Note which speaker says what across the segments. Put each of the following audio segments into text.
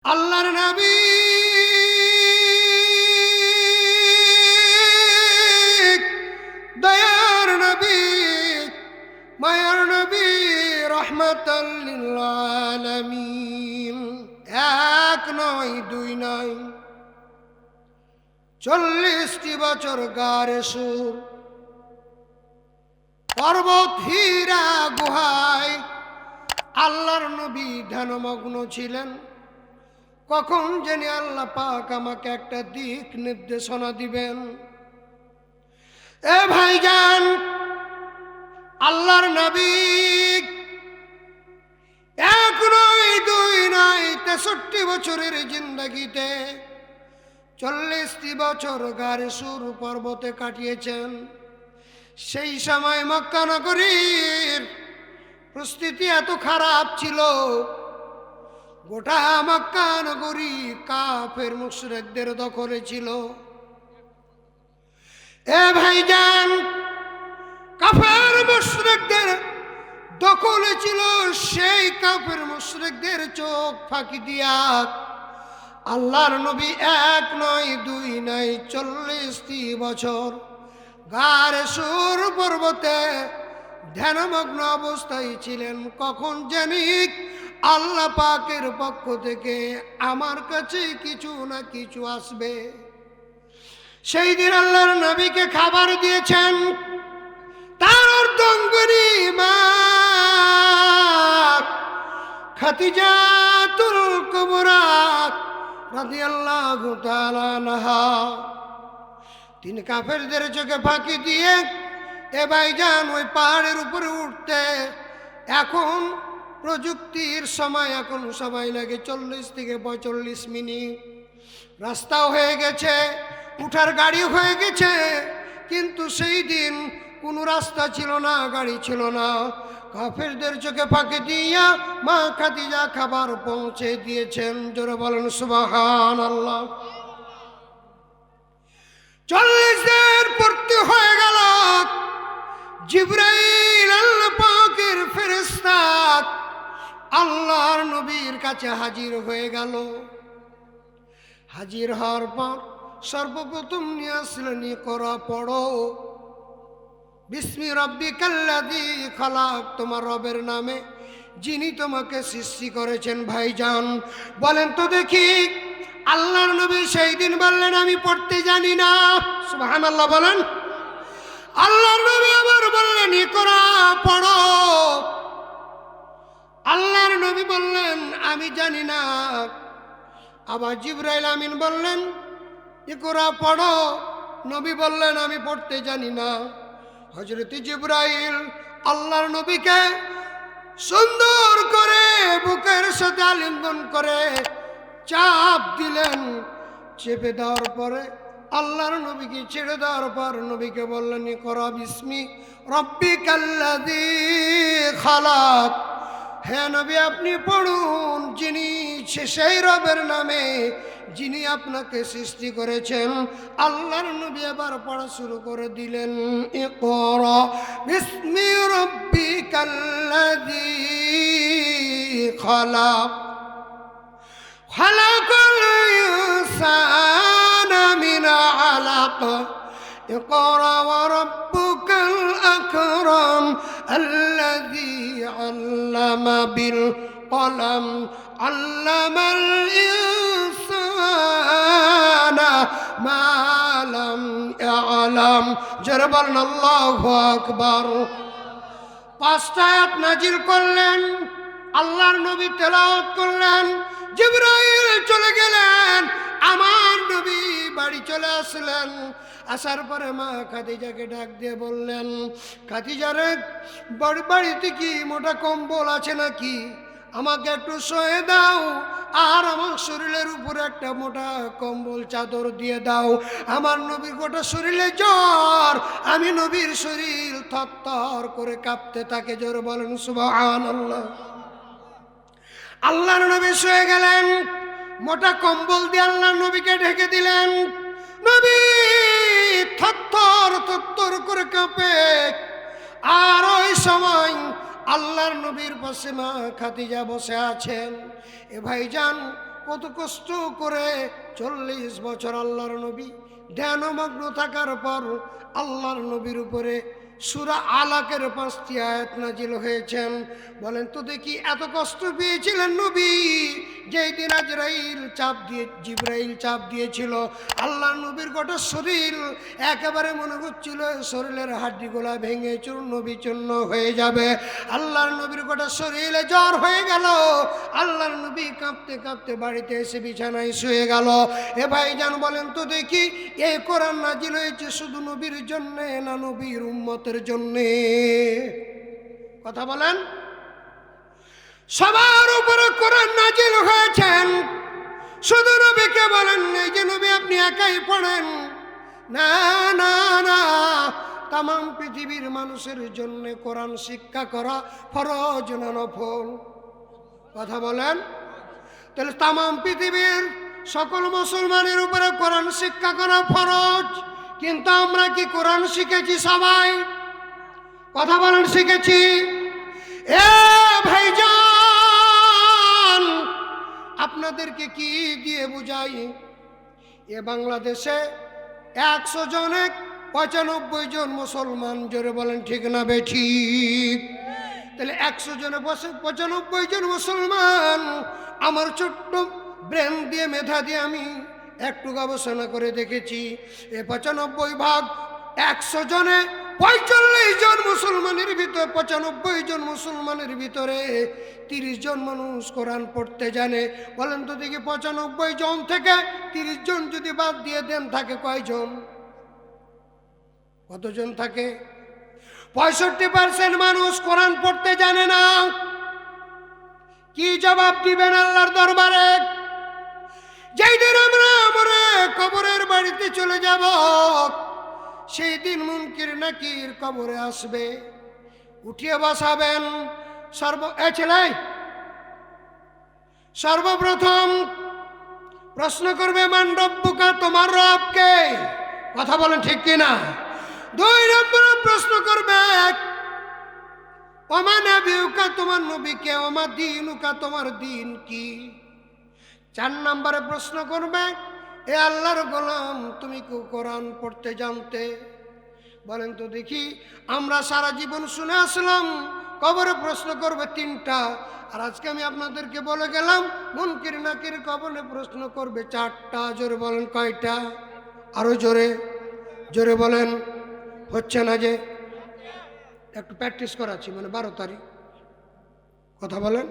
Speaker 1: আল্লাহর নবী দয়ার নবী মায়ার নবী রহমাতাল লিল আলামিন। এক নয় দুই নয় 40টি বছর গারে সুর পর্বত হীরা গুহায় আল্লাহর নবী ধ্যানমগ্ন ছিলেন। কখন জানি আল্লাহ পাক আমাকে একটা দিক নির্দেশনা দিবেন। এ ভাইজান, আল্লাহর নবী এক নয় দুই নয় 63 বছরের জিন্দেগিতে 40টি বছর গারে সুর পর্বতে কাটিয়েছেন। সেই সময় মক্কা নগরীর পরিস্থিতি এত খারাপ ছিল, গোটা মক্কা নগরী কাফের মুশরিকদের দখলে ছিল। এ ভাইজান, কাফের মুশরিকদের দখলে ছিল। সেই কাফের মুশরিকদের চোখ ফাঁকি দিয়া আল্লাহর নবী এক নয় দুই নয় 40টি বছর গারে সুর পর্বতে ধ্যানমগ্ন অবস্থায় ছিলেন। কখন জানি আল্লাহ পাকের পক্ষ থেকে আমার কাছে কিছু না কিছু আসবে। সেই দিন আল্লাহর নবীকে খাবার দিয়েছেন তার অর্ধাঙ্গিনী মা খাদিজাতুল কুবরা রাদিয়াল্লাহু তাআলা আনহা। তিনি কাফেরদের চোখে ফাঁকি দিয়ে এ ভাইজান ওই পাহাড়ের উপরে উঠতে এখন প্রযুক্তির সময়, এখন সময় লাগে 40 থেকে 45 মিনিট। রাস্তাও হয়ে গেছে, উঠার গাড়ি হয়ে গেছে, কিন্তু সেই দিন কোনো রাস্তা ছিল না, গাড়ি ছিল না। কাফেরদের চোখে ফাঁকি দিয়া মা খাদিজা খাবার পৌঁছে দিয়েছেন। জোরে বলেন সুবহানাল্লাহ। 40 দিন পূর্তি হয়ে গেল। জিবরাইল আল্লাহ পাকের ফেরেশতা আল্লাহর নবীর কাছে হাজির হয়ে গেল। হাজির হওয়ার পর সর্বপ্রথম নিয়ে আসলেন ইকরা পড়ো বিসমি রাব্বিকাল্লাযী খালাক, তোমার রবের নামে যিনি তোমাকে সৃষ্টি করেছেন। ভাইজান বলেন তো দেখি, আল্লাহর নবী সেই দিন বললেন আমি পড়তে জানি না। সুবহানাল্লাহ বলেন। আল্লাহর নবী আবার বললেন ইকরা পড়ো। আল্লাহর নবী বললেন আমি জানি না। আবার জিবরাইল আমিন বললেন ইকরা পড়ো। নবী বললেন আমি পড়তে জানি না। হযরত জিবরাইল আল্লাহর নবীকে সুন্দর করে বুকের সাথে আলিঙ্গন করে চাপ দিলেন। চেপে দেওয়ার পরে আল্লাহর নবীকে ছেড়ে দেওয়ার পর নবীকে বললেন ইকরা বিসমি রাব্বিকাল্লাযী খালাক। হে নবী আপনি পড়ুন, যিনি সেই রবের নামে যিনি আপনাকে সৃষ্টি করেছেন। আল্লাহর নবী আবার পড়া শুরু করে দিলেন ইকরা বিসমি রাব্বিকাল্লাযী খালাক খালাকাল ইনসানা মিন আলাক ইকরা ওয়া রাব্বুকাল আকরাম আল্লাযী আল্লামা বিল কলম আল্লামাল ইনসানা মা লাম ইয়ালাম। যারা বলেন আল্লাহু আকবার। 5টা আয়াত নাজিল করলেন, আল্লাহর নবী তেলাওয়াত করলেন। জিবরাইল চলে গেলেন, আমার নবী বাড়ি চলে আসলেন। আসার পরে মা খাদিজাকে ডাক দিয়ে বললেন খাদিজা রে, বাড়িতে কি মোটা কম্বল আছে নাকি? আমাকে একটু শুয়ে দাও, আর আমার শরীরের উপরে একটা মোটা কম্বল চাদর দিয়ে দাও। আমার নবীর গোটা শরীরে জ্বর, আমি নবীর শরীর থরথর করে কাঁপতে থাকে। জোরে বলেন সুবহানাল্লাহ। আল্লাহর নবী শুয়ে গেলেন, মোটা কম্বল দিয়ে আল্লাহর নবীকে ঢেকে দিলেন। নবী থরথর করে কাঁপে। আর ওই সময় আল্লাহর নবীর পাশে মা খাদিজা বসে আছেন। এ ভাইজান কত কষ্ট করে 40 বছর আল্লাহর নবী ধ্যানমগ্ন থাকার পর আল্লাহর নবীর উপরে সূরা আলাকের 5টি আয়াত নাজিল হয়েছেন। বলেন তো দেখি, এত কষ্ট পেয়েছিলেন নবী যেই দিন জিবরাইল চাপ দিয়েছিল, আল্লাহর নবীর গোটা শরীর একেবারে মনে হচ্ছিল শরীরের হাড্ডিগুলা ভেঙে চূর্ণ বিচূর্ণ হয়ে যাবে। আল্লাহর নবীর গোটা শরীরে জ্বর হয়ে গেল। আল্লাহর নবী কাঁপতে কাঁপতে বাড়িতে এসে বিছানায় শুয়ে গেল। এ ভাইজান বলেন তো দেখি, এই কোরআন নাজিল হয়েছে শুধু নবীর জন্যে না নবীর উম্মতের জন্যে? কথা বলেন। সবার উপরে কোরআন নাজিল হয়েছেন, শুধু নবীকে বলেন এই যে নবী আপনি একাই পড়েন? না না না, তাম পৃথিবীর মানুষের জন্য কোরআন শিক্ষা করা ফরজ না নফল? কথা বলেন। তাহলে তাম পৃথিবীর সকল মুসলমানের উপরে কোরআন শিক্ষা করা ফরজ, কিন্তু আমরা কি কোরআন শিখেছি সবাই? কথা বলেন, শিখেছি? এ ভাইজান, আপনাদেরকে কি দিয়ে বুঝাই? এ বাংলাদেশে 100 জনে 95 জন মুসলমান। জোরে বলেন ঠিক না বেঠিক? তাহলে 100 জনে 95 জন মুসলমান। আমার ছোট্ট ব্রেন দিয়ে, মেধা দিয়ে আমি একটু গবেষণা করে দেখেছি, এ 95 ভাগ 100 জনে 45 জন মুসলমানের ভিতরে, 95 জন মুসলমানের ভিতরে 30 জন মানুষ কোরআন পড়তে জানে। বলেন তো দেখি, 95 জন থেকে 30 জন যদি বাদ দিয়ে দেন, থাকে কয়জন? কতজন থাকে? 65% মানুষ কোরআন পড়তে জানে না। কি জবাব দিবেন আল্লাহর দরবারে? যেই দিন আমরা মরে কবরের বাড়িতে চলে যাব, সেই দিন মুনকির নাকির কবরে আসবে, উঠিয়ে বসাবেন। সর্বপ্রথম প্রশ্ন করবে, মান রব্বুকা, তোমার রব কে? কথা বলেন ঠিক কিনা? 2 নম্বরে প্রশ্ন করবে, ওমা নবিয়ুকা, তোমার নবী কে? ওমা দীনুকা, তোমার দিন কি? 4 নম্বরে প্রশ্ন করবে, এ আল্লাহর গোলাম, তুমি কি কোরআন পড়তে জানতে? বলেন তো দেখি, আমরা সারা জীবন শুনে আসলাম কবরে প্রশ্ন করবে 3টা, আর আজকে আমি আপনাদেরকে বলে গেলাম মুনকির নাকির কবরে প্রশ্ন করবে 4টা। জোরে বলেন, কয়টা? আরো জোরে জোরে বলেন। হচ্ছে না যে? একটু প্র্যাকটিস করাচ্ছি, মানে 12 তারিখ। কথা বলেন।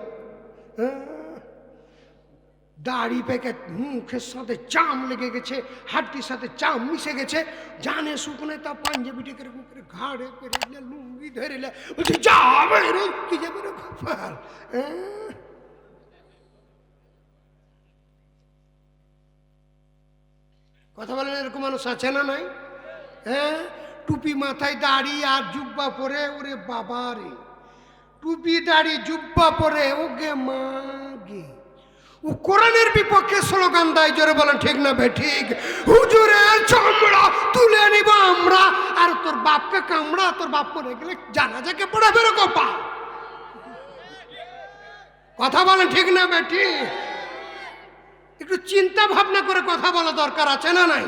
Speaker 1: দাড়ি পেকে মুখের সাথে চাম লেগে গেছে, হাড্ডির সাথে চাম মিশে গেছে, জানে শুকনে তা পাঞ্জাবিটি কিরকম করে ঘাড়ে পেরে লুঙ্গি ধরে যাবে কি যাবে রে কপাল। কথা বলেন, এরকম মানুষ আছে না নাই? হ্যাঁ, টুপি মাথায়, দাড়ি আর জুব্বা পরে, ওরে বাবা রে, টুপি দাড়ি জুব্বা পরে, ওগে মাগে, ও কোরআনের বিপক্ষে স্লোগান দেয়। জোরে বলেন ঠিক না বেঠিক? হুজুরের চামড়া তুলে নিব আমরা, আর তোর বাপকে কামড়া, তোর বাপ মরে গেলে জানাজাকে পড়াবে রে কপা। কথা বলেন ঠিক না বেঠিক? একটু চিন্তা ভাবনা করে কথা বলা দরকার আছে না নাই?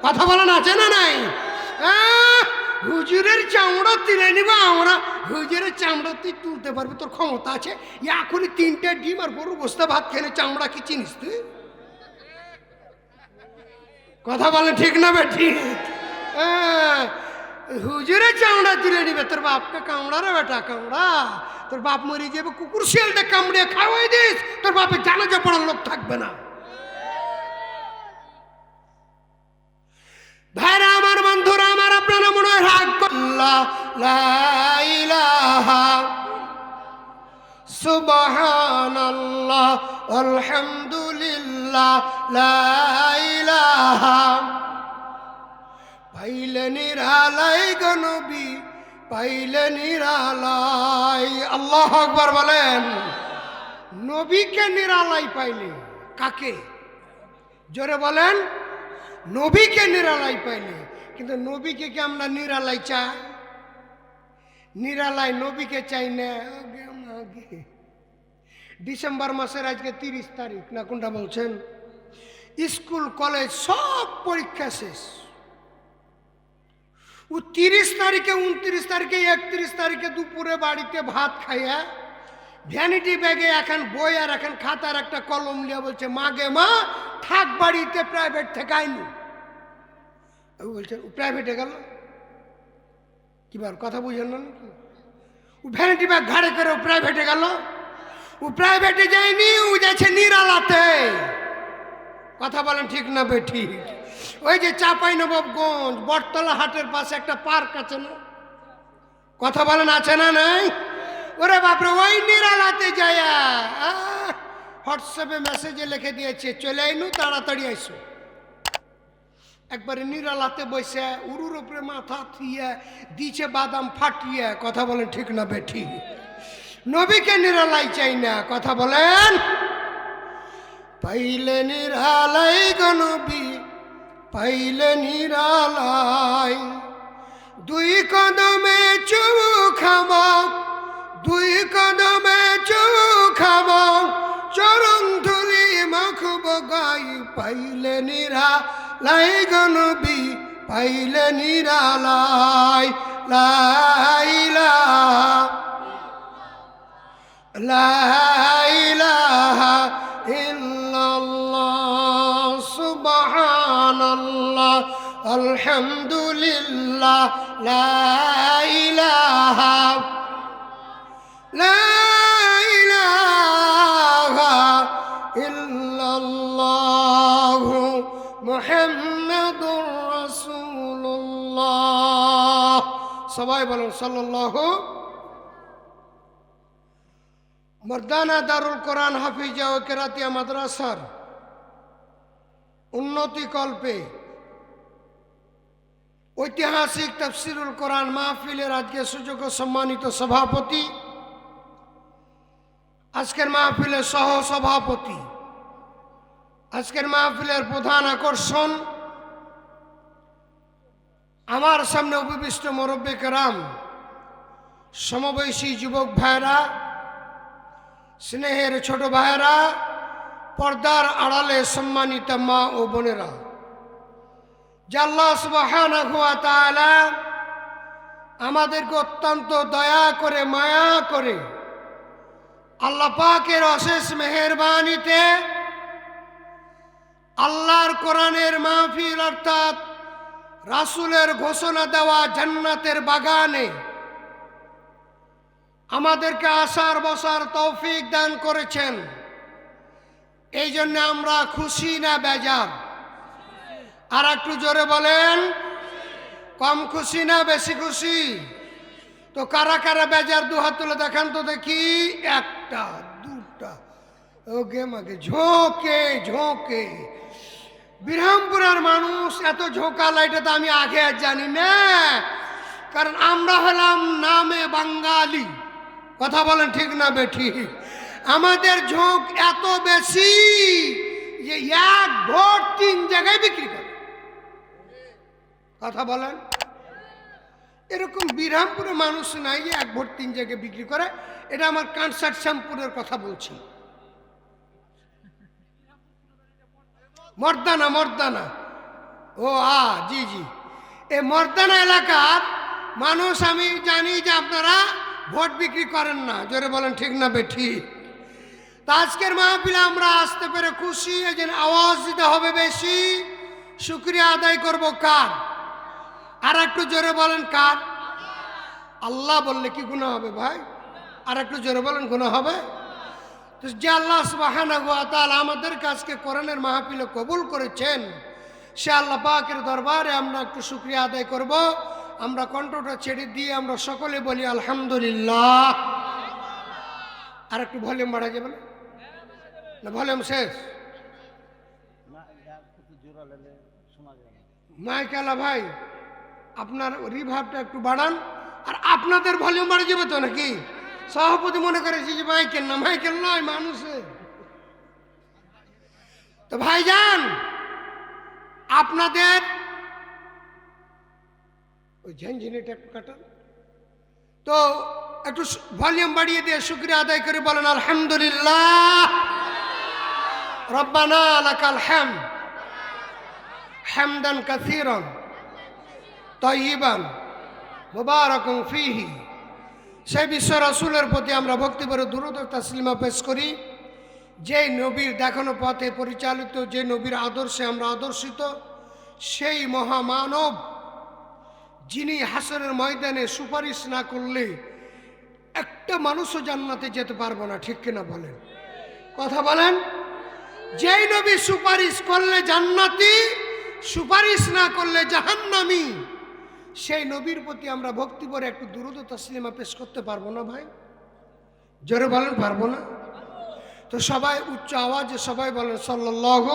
Speaker 1: কথা বলেন, আছে না নাই? হুজুরের চামড়া তুলে নিব আমরা। হুজুরের চামড়া তুই তুলতে পারবি? তোর ক্ষমতা আছে? এখনই 3টে ডিম আর গরু বস্তা ভাত খেলে চামড়া কি চিনিস তুই? কথা বলেন ঠিক না বেঠিক? হুজুরের চামড়া তুলে নিবে, তোর বাপকে কামড়া রে বেটা, কামড়া। তোর বাপ মরে যাবে, কুকুর শিয়ালটা কামড়িয়ে খাওয়াই দিস, তোর বাপের জানাজা পড়ার লোক থাকবে না। ভাইরা আমার, বন্ধুরা আমার, আপনারা মনে হয় রাগ করল্লাহ, লা ইলাহা সুবহানাল্লাহ আলহামদুলিল্লাহ লা ইলাহা। পাইলে নিরালাই গো নবী, পাইলে নিরালাই। আল্লাহু আকবার বলেন। নবীকে নিরালাই পাইলে কাকে? জোরে বলেন। নবীকে নিরালাই পাইলে। কিন্তু নবীকে কি আমরা নিরালাই চাই? নিরালাই নবীকে চাই না। ডিসেম্বর মাসের আজকে 30 তারিখ না কোনটা বলছেন? স্কুল কলেজ সব পরীক্ষা শেষ। ও 30 তারিখে, 29 তারিখে, 31 তারিখে দুপুরে বাড়িতে ভাত খাইয়া ভ্যানিটি ব্যাগে এখন বই আর এখন খাতার একটা কলম নিয়ে বলছে, মা গে মা থাক বাড়িতে, প্রাইভেট থেকে আইনি। বলছেন ও প্রাইভেটে গেল কিবার কথা বুঝেন না নাকি? ও ভ্যানিটি ব্যাগ ঘাড়ে করে ও প্রাইভেটে গেল। ও প্রাইভেটে যায়নি, ও যাচ্ছে নিরালাতে। কথা বলেন ঠিক না বেঠিক? ওই যে চাঁপাইনবাবগঞ্জ বটতলা হাটের পাশে একটা পার্ক আছে না? কথা বলেন আছে না নাই? ওরে বাপরে, ওই নিরালাতে যায়া হোয়াটসঅ্যাপে মেসেজে লিখে দিয়েছে, চলে আইনু তাড়াতাড়ি আইসো। একবারে নিরালাতে বসে উরুর উপরে মাথা থুইয়া দিছে বাদাম ফাটিয়ে। কথা বলেন ঠিক না বেঠিক? নবীকে নিরালাই চাই না। কথা বলেন। পাইলে নিরালাই গো নবী, পাইলে নিরালাই, দুই কদমে চুমু খাবো, দুই কদমে চুমু খাবো, চরণ ধুলি মাখব গাই। পাইলে নিরালাই গো নবী, পাইলে নিরালাই। লা ইলাহা লা ইলাহা ইল্লাল্লাহ, সুবহানাল্লাহ, আলহামদুলিল্লাহ, লা ইলাহা লা ইলাহা ইল্লাল্লাহ, মুহাম্মাদুর রাসূলুল্লাহ। সবাই বলেন সাল্লাল্লাহু। মর্দানা দারুল কোরআন হাফিজা ও কেরাতিয়া মাদ্রাসার উন্নতি কল্পে ঐতিহাসিক তাফসিরুল কোরআন মাহফিলের আজকে সুযোগ্য সম্মানিত সভাপতি, আজকের মাহফিলের সহ সভাপতি, আজকের মাহফিলের প্রধান আকর্ষণ, আমার সামনে উপবিষ্ট মুরব্বি কেরাম, সমবয়সী যুবক ভাইরা, স্নেহের ছোট ভাইরা, পর্দার আড়ালে সম্মানিত মা ও বোনেরা, যে আল্লাহ সুবহানাহু ওয়া তাআলা আমাদেরকে অত্যন্ত দয়া করে মায়া করে আল্লাহ পাকের অশেষ মেহেরবানিতে আল্লাহর কোরআনের মাহফিল অর্থাৎ রাসূলের ঘোষণা দেওয়া জান্নাতের বাগানে আমাদেরকে আসার বসার তৌফিক দান করেছেন। এই জন্য আমরা খুশি না বেজার? আর একটু জোরে বলেন, কম খুশি না বেশি খুশি? তো কারা কারা বেজার দু হাত তুলে দেখান তো দেখি। একটা দুটা, ওকে মাকে ঝোঁকে ঝোঁকে। বিরামপুরের মানুষ এত ঝোঁকালা এটা তো আমি আগে আর জানি না, কারণ আমরা হলাম নামে বাঙালি। কথা বলেন ঠিক না বেঠিক? আমাদের ঝোঁক এত বেশি যে এক ভোট 3 জায়গায় বিক্রি করে। কথা বলেন। এরকম বিরামপুরে মানুষ নাই যে 1 ভোট 3 জায়গায় বিক্রি করে। এটা আমার কানসার্ট শ্যামপুরের কথা বলছি। মর্দানা, মর্দানা, ও জি জি, এই মর্দানা এলাকার মানুষ আমি জানি যে আপনারা ভোট বিক্রি করেন না। জোরে বলেন ঠিক না বেঠিক? তা আজকের মাহফিলে আমরা আসতে পেরে খুশি। এই জন্য আওয়াজ দিতে হবে বেশি। শুকরিয়া আদায় করব কার? আর একটু জোরে বলেন কার? আল্লাহ বললে কি গুনাহ হবে ভাই? আর একটু জোরে বলেন গুনাহ হবে? তো যে আল্লাহ সুবহানাহু ওয়া তাআলা আমাদের কাছকে কোরআনের মাহফিলে কবুল করেছেন, সে আল্লাহ পাকের দরবারে আমরা একটু শুকরিয়া আদায় করব। আমরা কণ্ঠটা ছেড়ে দিয়ে আমরা সকলে বলি আলহামদুলিল্লাহ। আর একটু ভলিউম বাড়া যাবে না? ভলিউম শেষ? মাইকালা ভাই আপনার রিভাবটা একটু বাড়ান। আর আপনাদের ভলিউম বাড়ে যাবে তো নাকি? সভাপতি মনে করেছি যে মাইকেল না, মাইকেল নয়, মানুষের। তো ভাইজান আপনাদের ওই ঝনঝনিটা একটু কাটান তো। একটু ভলিউম বাড়িয়ে দিয়ে শুকরিয়া আদায় করে বলেন আলহামদুলিল্লাহ। রব্বানা লাকাল হামদ হামদান কাসীরান তাইয়িবান মুবারাকান ফীহি। সেই বিশ্ব রাসূলের প্রতি আমরা ভক্তিভরে দুরূদ ও তাসলিমা পেশ করি, যে নবীর দেখানো পথে পরিচালিত, যে নবীর আদর্শে আমরা আদর্শিত, সেই মহামানব যিনি হাসরের ময়দানে সুপারিশ না করলে একটা মানুষও জান্নাতে যেতে পারবো না, ঠিক কিনা বলেন? কথা বলেন। যেই নবী সুপারিশ করলে জান্নাতি, সুপারিশ না করলে জাহান্নামী, সেই নবীর প্রতি আমরা ভক্তি করে একটু দুরূদ ও তাসলিমা পেশ করতে পারবো না ভাই? জোরে বলেন, পারবো না? তো সবাই উচ্চ আওয়াজে সবাই বলেন সাল্লাল্লাহু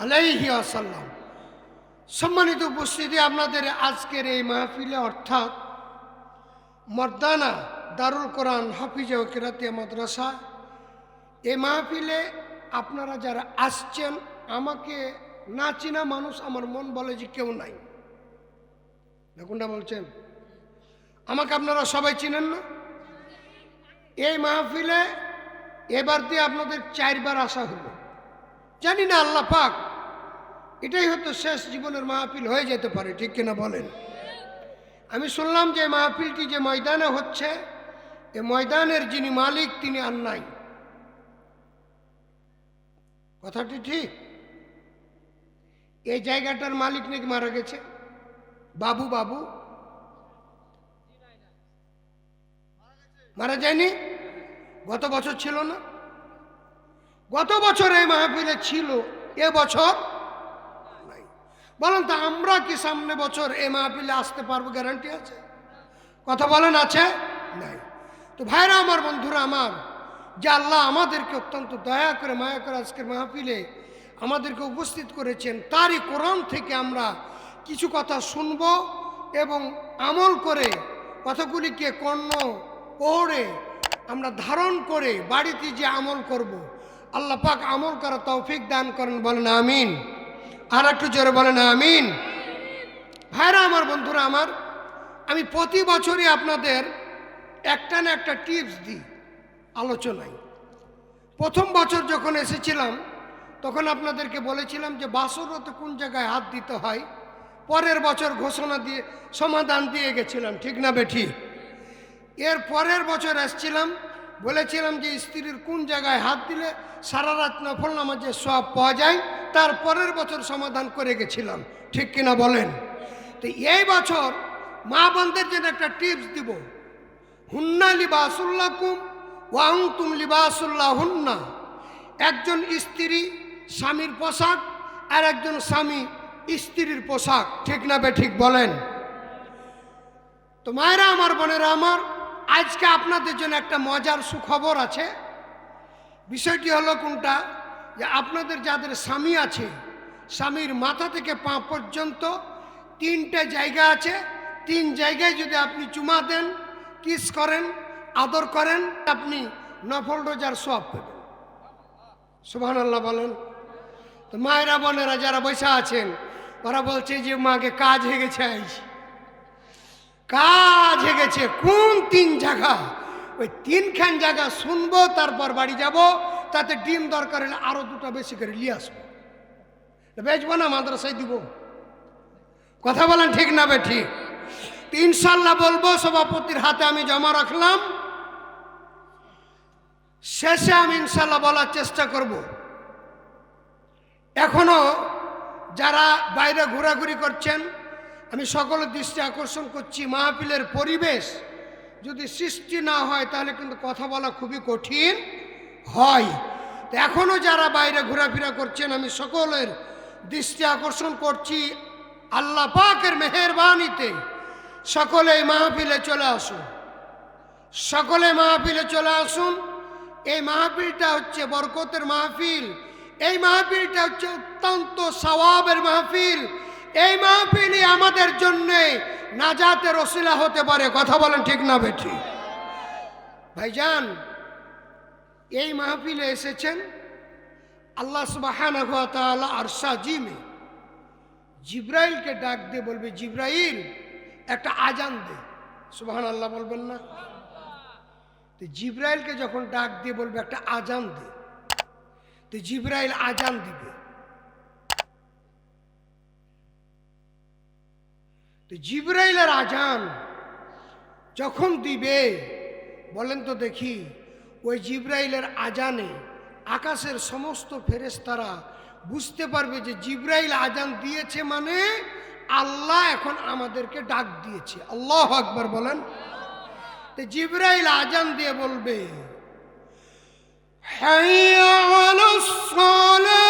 Speaker 1: আলাইহি ওয়াসাল্লাম। সম্মানিত উপস্থিতি, আপনাদের আজকের এই মাহফিলে অর্থাৎ মর্দানা দারুল কোরআন হাফিজা ও কিরাতিয়া মাদ্রাসা, এই মাহফিলে আপনারা যারা আসছেন, আমাকে না চিনা মানুষ আমার মন বলে যে কেউ নাই। দেখুনটা বলছেন, আমাকে আপনারা সবাই চিনেন না? এই মাহফিলে এবার দিয়ে আপনাদের 4 বার আসা হলো। জানি না, আল্লাহ পাক এটাই হয়তো শেষ জীবনের মাহফিল হয়ে যেতে পারে, ঠিক কিনা বলেন? আমি শুনলাম যে মাহফিলটি যে ময়দানে হচ্ছে, এই ময়দানের যিনি মালিক তিনি আর নাই। কথাটি ঠিক? এই জায়গাটার মালিক নাকি মারা গেছে। বাবু বাবু মারা যায়নি? গত বছর ছিল না? গত বছর এই মাহফিলে ছিল, এ বছর নাই। বলেন তো, আমরা কি সামনে বছর এই মাহফিলে আসতে পারবো? গ্যারান্টি আছে? কথা বলেন, আছে? নাই। তো ভাইরা আমার, বন্ধুরা আমার, যে আল্লাহ আমাদেরকে অত্যন্ত দয়া করে মায়া করে আজকের মাহফিলে আমাদেরকে উপস্থিত করেছেন, তারই কোরআন থেকে আমরা কিছু কথা শুনব এবং আমল করে কথাগুলিকে কর্ণ পড়ে আমরা ধারণ করে বাড়িতে যে আমল করব, আল্লাহ পাক আমল করা তৌফিক দান করেন। বলেন আমিন। আর একটু জোরে বলেন আমিন। ভাইরা আমার, বন্ধুরা আমার, আমি প্রতি বছরই আপনাদের একটা না একটা টিপস দিই আলোচনায়। প্রথম বছর যখন এসেছিলাম তখন আপনাদেরকে বলেছিলাম যে বাসরতে কোন জায়গায় হাত দিতে হয়। পরের বছর ঘোষণা দিয়ে সমাধান দিয়ে গেছিলাম, ঠিক না বেঠি? এর পরের বছর আসছিলাম, বলেছিলাম যে স্ত্রীর কোন জায়গায় হাত দিলে সারা রাত নফল নামাজের সওয়াব পাওয়া যায়। তার পরের বছর সমাধান করে গেছিলাম, ঠিক কিনা বলেন? তো এই বছর মা বোনদের জন্য একটা টিপস দিব। হুন্না লিবাসুল্লাকুম ওয়া আনতুম লিবাসুল্লাহুন্না। একজন স্ত্রী স্বামীর পোশাক, আর একজন স্বামী স্ত্রীর পোশাক, ঠিক না বেঠিক বলেন? তো মায়েরা আমার, বোনেরা আমার, আজকে আপনাদের জন্য একটা মজার সুখবর আছে। বিষয়টি হলো কোনটা, যে আপনাদের যাদের স্বামী আছে, স্বামীর মাথা থেকে পা পর্যন্ত 3টে জায়গা আছে। 3 জায়গায় যদি আপনি চুমা দেন, কিস করেন, আদর করেন, আপনি নফল রোজার সওয়াব পাবেন। সুবহানাল্লাহ বলেন। তো মায়েরা বোনেরা যারা বসে আছেন, ওরা বলছে যে মাকে কাজ হয়ে গেছে, আজ কাজ হয়ে গেছে। কোন 3 জায়গা? ওই 3খান জায়গা শুনবো, তারপর বাড়ি যাব। তাতে ডিম দরকার হলে আরো 2টা বেশি করে নিয়ে আসবো, বেচবো না, মাদ্রাসায় দিব। কথা বলেন, ঠিক না বেঠিক? তো ইনশাল্লাহ বলবো, সভাপতির হাতে আমি জমা রাখলাম। শেষে আমি ইনশাল্লাহ বলার চেষ্টা করব। এখনো যারা বাইরে ঘোরাঘুরি করছেন, আমি সকলের দৃষ্টি আকর্ষণ করছি, মাহফিলের পরিবেশ যদি সৃষ্টি না হয় তাহলে কিন্তু কথা বলা খুবই কঠিন হয়। তো এখনো যারা বাইরে ঘোরাফেরা করছেন, আমি সকলের দৃষ্টি আকর্ষণ করছি, আল্লাহ পাকের মেহেরবানিতে সকলে এই মাহফিলে চলে আসুন। সকলে মাহফিলে চলে আসুন। এই মাহফিলটা হচ্ছে বরকতের মাহফিল। এই মাহফিলটা হচ্ছে অত্যন্ত সওয়াবের মাহফিল। এই মাহফিলই আমাদের জন্য নাজাতের ওসিলা হতে পারে। কথা বলেন, ঠিক না বেঠি? ভাইজান, এই মাহফিলে এসেছেন, আল্লাহ সুবহানাহু ওয়া তাআলা আরশ আজিমে জিব্রাইলকে ডাক দিয়ে বলবে, জিব্রাইল একটা আজান দে। সুবহানাল্লাহ বলবেন না? তো জিবরাইলকে যখন ডাক দিয়ে বলবে একটা আজান দে, তো জিবরাইল আজান দিবে। তো জিবরাইলের আজান যখন দিবে, বলেন তো দেখি, ওই জিবরাইলের আজানে আকাশের সমস্ত ফেরেশতারা বুঝতে পারবে যে জিবরাইল আজান দিয়েছে, মানে আল্লাহ এখন আমাদেরকে ডাক দিয়েছে। আল্লাহু আকবার বলেন। তো জিবরাইল আজান দিয়ে বলবে, হাইয়া আলাস সালাহ,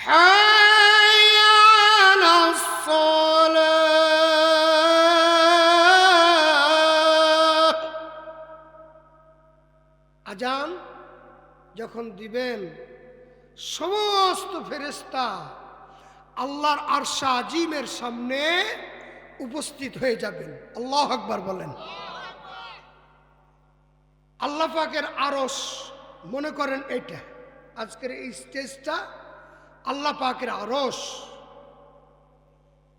Speaker 1: হাইয়া আলাস সালাহ। আজান যখন দিবেন সমস্ত ফেরেশতা আল্লাহর আরশ আজিমের সামনে উপস্থিত হয়ে যাবেন। আল্লাহু আকবার বলেন। আল্লাহ পাকের আরশ, মনে করেন এটা আজকের এই স্টেজটা আল্লাহ পাকের আরশ।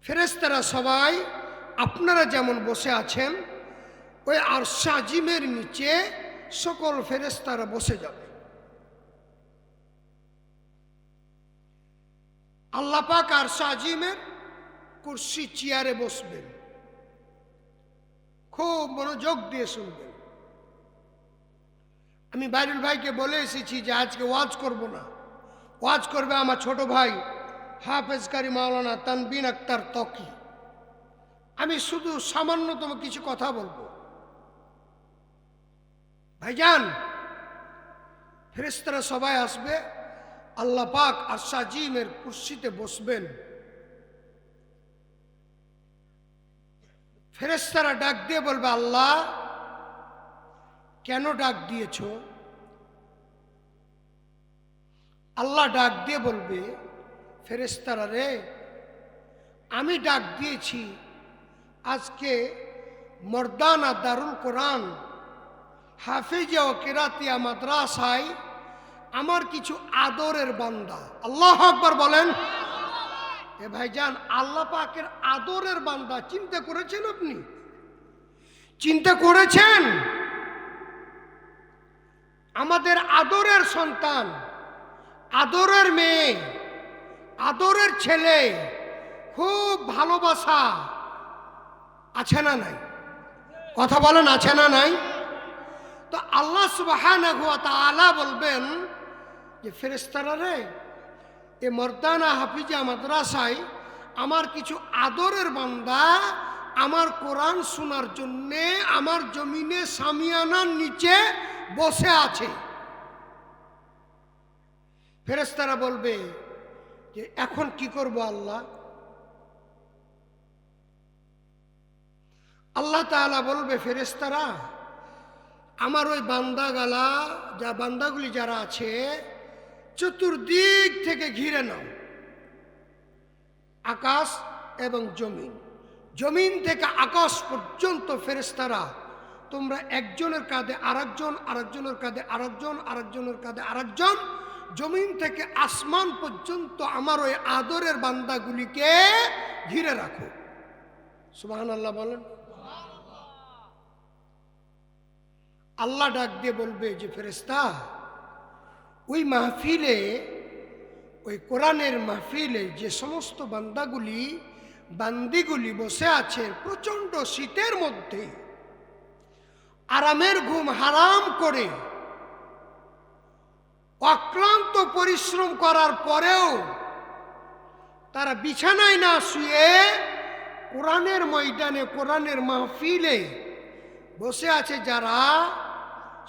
Speaker 1: ফেরেশতারা সবাই আপনারা যেমন বসে আছেন, ওই আরশ আজিমের নিচে সকল ফেরেশতারা বসে যাবে। আল্লাহ পাক আরশ আজিমের কুরসি চেয়ারে বসবেন। খুব মনোযোগ দিয়ে শুনবেন। আমি বাইরুল ভাইকে বলে এসেছি যে আজকে ওয়াজ করব না, ওয়াজ করবে আমার ছোট ভাই হাফেজ কারি মাওলানা তানবিন আক্তার তকি। আমি শুধু সামান্যতম কিছু কথা বলবো। ভাইজান, ফেরেশতারা সবাই আসবে, আল্লাহ পাক আরশ আজিমের কুরসিতে বসবেন। ফেরেশতারা ডাক দিয়ে বলবে, আল্লাহ কেন ডাক দিয়েছ? আল্লাহ ডাক দিয়ে বলবে, ফেরেশতারা রে, আমি ডাক দিয়েছি আজকে মর্দানা দারুল কোরআন হাফিজা ও কিরাতিয়া মাদ্রাসায় আমার কিছু আদরের বান্দা। আল্লাহু আকবার বলেন। এ ভাইজান, আল্লাহ পাকের আদরের বান্দা, চিন্তা করেছেন আপনি? চিন্তা করেছেন? আমাদের আদরের সন্তান, আদরের মেয়ে, আদরের ছেলে, খুব ভালোবাসা আছে না নাই? কথা বলেন, আছে না নাই? তো আল্লাহ সুবহানাহু ওয়া তাআলা বলবেন যে ফেরেশতারা রে, এ মর্দানা হাফিজা মাদ্রাসায় আমার কিছু আদরের বান্দা আমার কোরআন শোনার জন্যে আমার জমিনে সামিয়ানার নিচে বসে আছে। ফেরেশতারা বলবে যে এখন কি করব আল্লাহ? আল্লাহ তাআলা বলবে, ফেরেশতারা আমার ওই বান্দাগুলি যারা আছে চতুর্দিক থেকে ঘিরে নাও, আকাশ এবং জমিন, জমিন থেকে আকাশ পর্যন্ত ফেরেশতারা তোমরা একজনের কাঁধে আরেকজন, আরেকজনের কাঁধে আরেকজন, আরেকজনের কাঁধে আরেকজন, জমিন থেকে আসমান পর্যন্ত আমার ওই আদরের বান্দাগুলিকে ঘিরে রাখো। সুবহানাল্লাহ বলেন। আল্লাহ ডাক দিয়ে বলবে যে ফেরেশতা, ওই মাহফিলে, ওই কোরআনের মাহফিলে যে সমস্ত বান্দিগুলি বসে আছে প্রচন্ড শীতের মধ্যে আরামের ঘুম হারাম করে অক্লান্ত পরিশ্রম করার পরেও তারা বিছানায় না শুয়ে কোরআনের ময়দানে, কোরআনের মাহফিলে বসে আছে যারা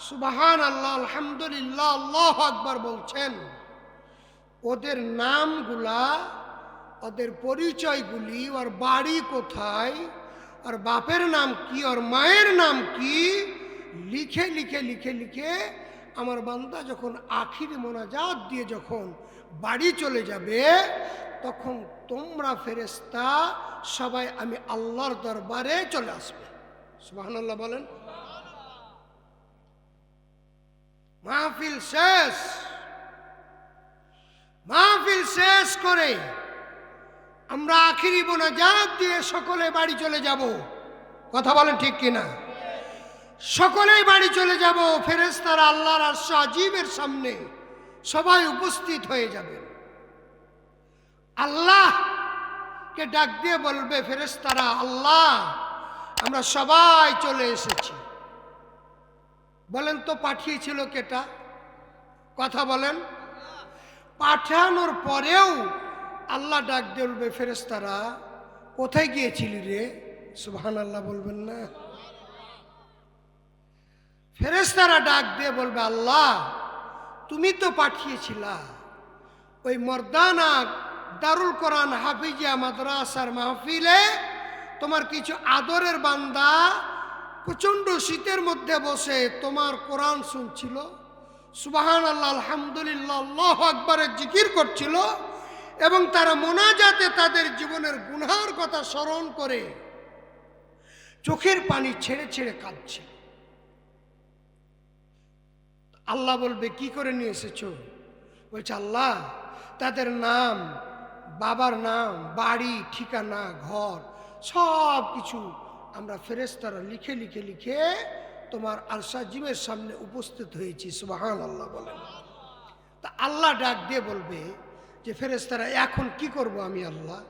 Speaker 1: সুবহানাল্লাহ, আলহামদুলিল্লাহ, আল্লাহু আকবার বলছেন, ওদের নামগুলা, ওদের পরিচয়গুলি, ওর বাড়ি কোথায়, ওর বাপের নাম কি, ওর মায়ের নাম কি, লিখে লিখে লিখে লিখে আমার বান্দা যখন আখির মোনাজাত দিয়ে যখন বাড়ি চলে যাবে, তখন তোমরা ফেরেশতা সবাই আমি আল্লাহর দরবারে চলে আসবে। সুবহানাল্লাহ বলেন। মাহফিল শেষ, মাহফিল শেষ করে আমরা আখিরি মোনাজাত দিয়ে সকলে বাড়ি চলে যাব। কথা বলেন ঠিক কিনা? সকলেই বাড়ি চলে যাব। ফেরেশতারা আল্লাহর আরশ আজিমের সামনে সবাই উপস্থিত হয়ে যাবেন। আল্লাহকে ডাক দিয়ে বলবে ফেরেশতারা, আল্লাহ আমরা সবাই চলে এসেছি। বলেন তো পাঠিয়েছিল কেটা? কথা বলেন। পাঠানোর পরেও আল্লাহ ডাক দিয়ে বলবে ফেরেশতারা, কোথায় গিয়েছিলি রে? সুবহানাল্লাহ বলবেন না? ফেরেশতারা ডাক দিয়ে বলবে, আল্লাহ তুমি তো পাঠিয়েছিলা ওই মর্দানা দারুল কোরআন হাফিজিয়া মাদ্রাসার মাহফিলে তোমার কিছু আদরের বান্দা প্রচণ্ড শীতের মধ্যে বসে তোমার কোরআন শুনছিল, সুবহানাল্লাহ আলহামদুলিল্লাহ আল্লাহু আকবারের জিকির করছিল, এবং তারা মোনাজাতে তাদের জীবনের গুনাহের কথা স্মরণ করে চোখের পানি ছেড়ে ছেড়ে কাঁদছে। আল্লাহ বলবে, কি করে নিয়ে এসেছো? বলছে, আল্লাহ তাদের নাম, বাবার নাম, বাড়ি, ঠিকানা, ঘর সব কিছু আমরা ফেরেশতারা লিখে লিখে লিখে তোমার আরশ আজিমের সামনে উপস্থিত হয়েছি। সুবহানাল্লাহ বলেন। তা আল্লাহ ডাক দিয়ে বলবে যে ফেরেশতারা এখন কি করব আমি আল্লাহ?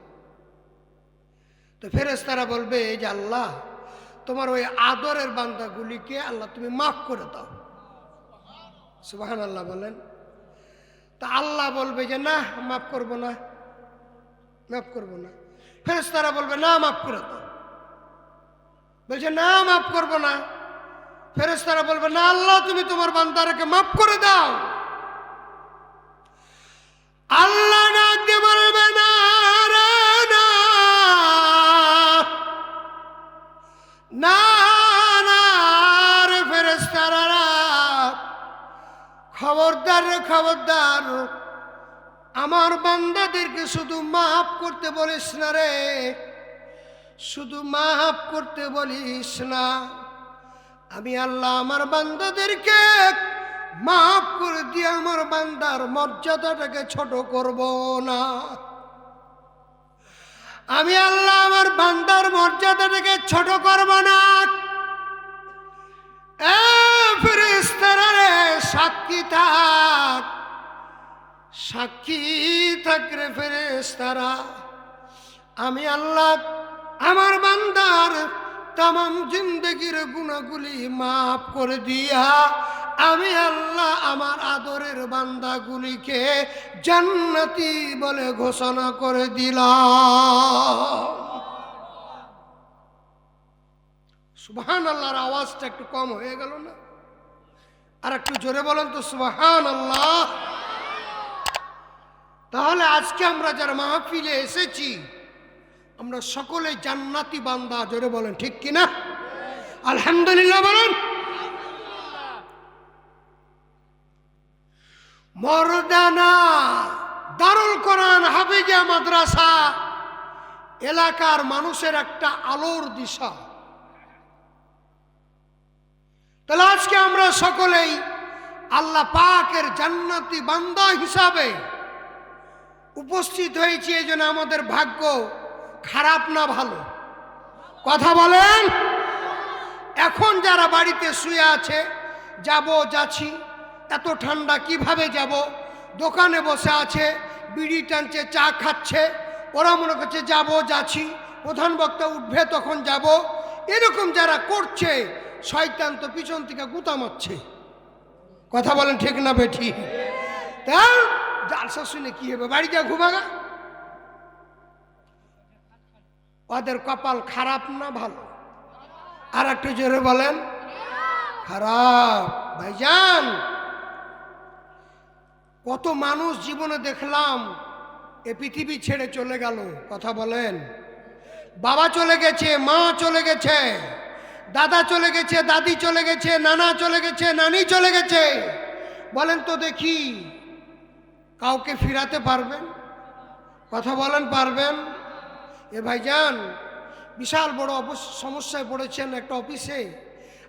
Speaker 1: তো ফেরেশতারা বলবে যে আল্লাহ তোমার ওই আদরের বান্দাগুলিকে আল্লাহ তুমি মাফ করে দাও। সুবহানাল্লাহ বলেন। তা আল্লাহ বলবে যে না মাফ করব না, মাফ করব না। ফেরেশতারা বলবে না মাফ করে দাও। বলছে না মাফ করব না। ফেরেশতারা বলবে না আল্লাহ তুমি তোমার বান্দাকে মাফ করে দাও। আল্লাহ ডাক দিয়ে বলবে না রে না, না না রে ফেরেশতারা, খবরদার রে খবরদার, আমার বান্দাদেরকে শুধু মাফ করতে বলিস না রে, শুধু মাফ করতে বলিস না। আমি আল্লাহ আমার বান্দাদেরকে মাফ করে দিয়ে আমার বান্দার মর্যাদাটাকে ছোট করব না। আমি আল্লাহ আমার বান্দার মর্যাদাটাকে ছোট করব না। ফেরেশতারা রে সাক্ষী থাক, সাক্ষী থাক রে ফেরেশতারা, আমি আল্লাহ আমার বান্দার তামাম জিন্দেগির গুনাহগুলি মাফ করে দিয়া আমি আল্লাহ আমার আদরের বান্দাগুলিকে জান্নাতি বলে ঘোষণা করে দিলাম। সুবহানাল্লাহর আওয়াজটা একটু কম হয়ে গেল না? আর একটু জোরে বলেন তো সুবহানাল্লাহ। তাহলে আজকে আমরা যারা মাহফিলে এসেছি আমরা সকলে জান্নাতি বান্দা। জোরে বলেন ঠিক কিনা? আলহামদুলিল্লাহ বলেন। মর্দানা দারুল কোরআন হাফিজিয়া মাদ্রাসা এলাকার মানুষের একটা আলোর দিশা। তাহলে আজকে আমরা সকলেই আল্লাহ পাকের জান্নাতি বান্দা হিসাবে উপস্থিত হয়েছি। এই জন্য আমাদের ভাগ্য খারাপ না ভালো? কথা বলেন। এখন যারা বাড়িতে শুয়ে আছে, যাচ্ছি, এত ঠান্ডা কিভাবে যাব, দোকানে বসে আছে, বিড়ি টানছে, চা খাচ্ছে, ওরা মনে করছে যাচ্ছি, প্রধান বক্তা উঠবে তখন যাব, এরকম যারা করছে শয়তান তো পিছন থেকে গুতা মারছে। কথা বলেন ঠিক না বেঠি? তাই জালসা শুনে কি হবে, বাড়ি যা ঘুমাগা। ওদের কপাল খারাপ না ভালো? আর একটু জোরে বলেন। খারাপ। ভাইজান কত মানুষ জীবনে দেখলাম এ পৃথিবী ছেড়ে চলে গেল। কথা বলেন। বাবা চলে গেছে, মা চলে গেছে, দাদা চলে গেছে, দাদি চলে গেছে, নানা চলে গেছে, নানি চলে গেছে। বলেন তো দেখি কাউকে ফিরাতে পারবেন? কথা বলেন পারবেন? এ ভাইজান বিশাল বড় সমস্যায় পড়েছেন একটা অফিসে,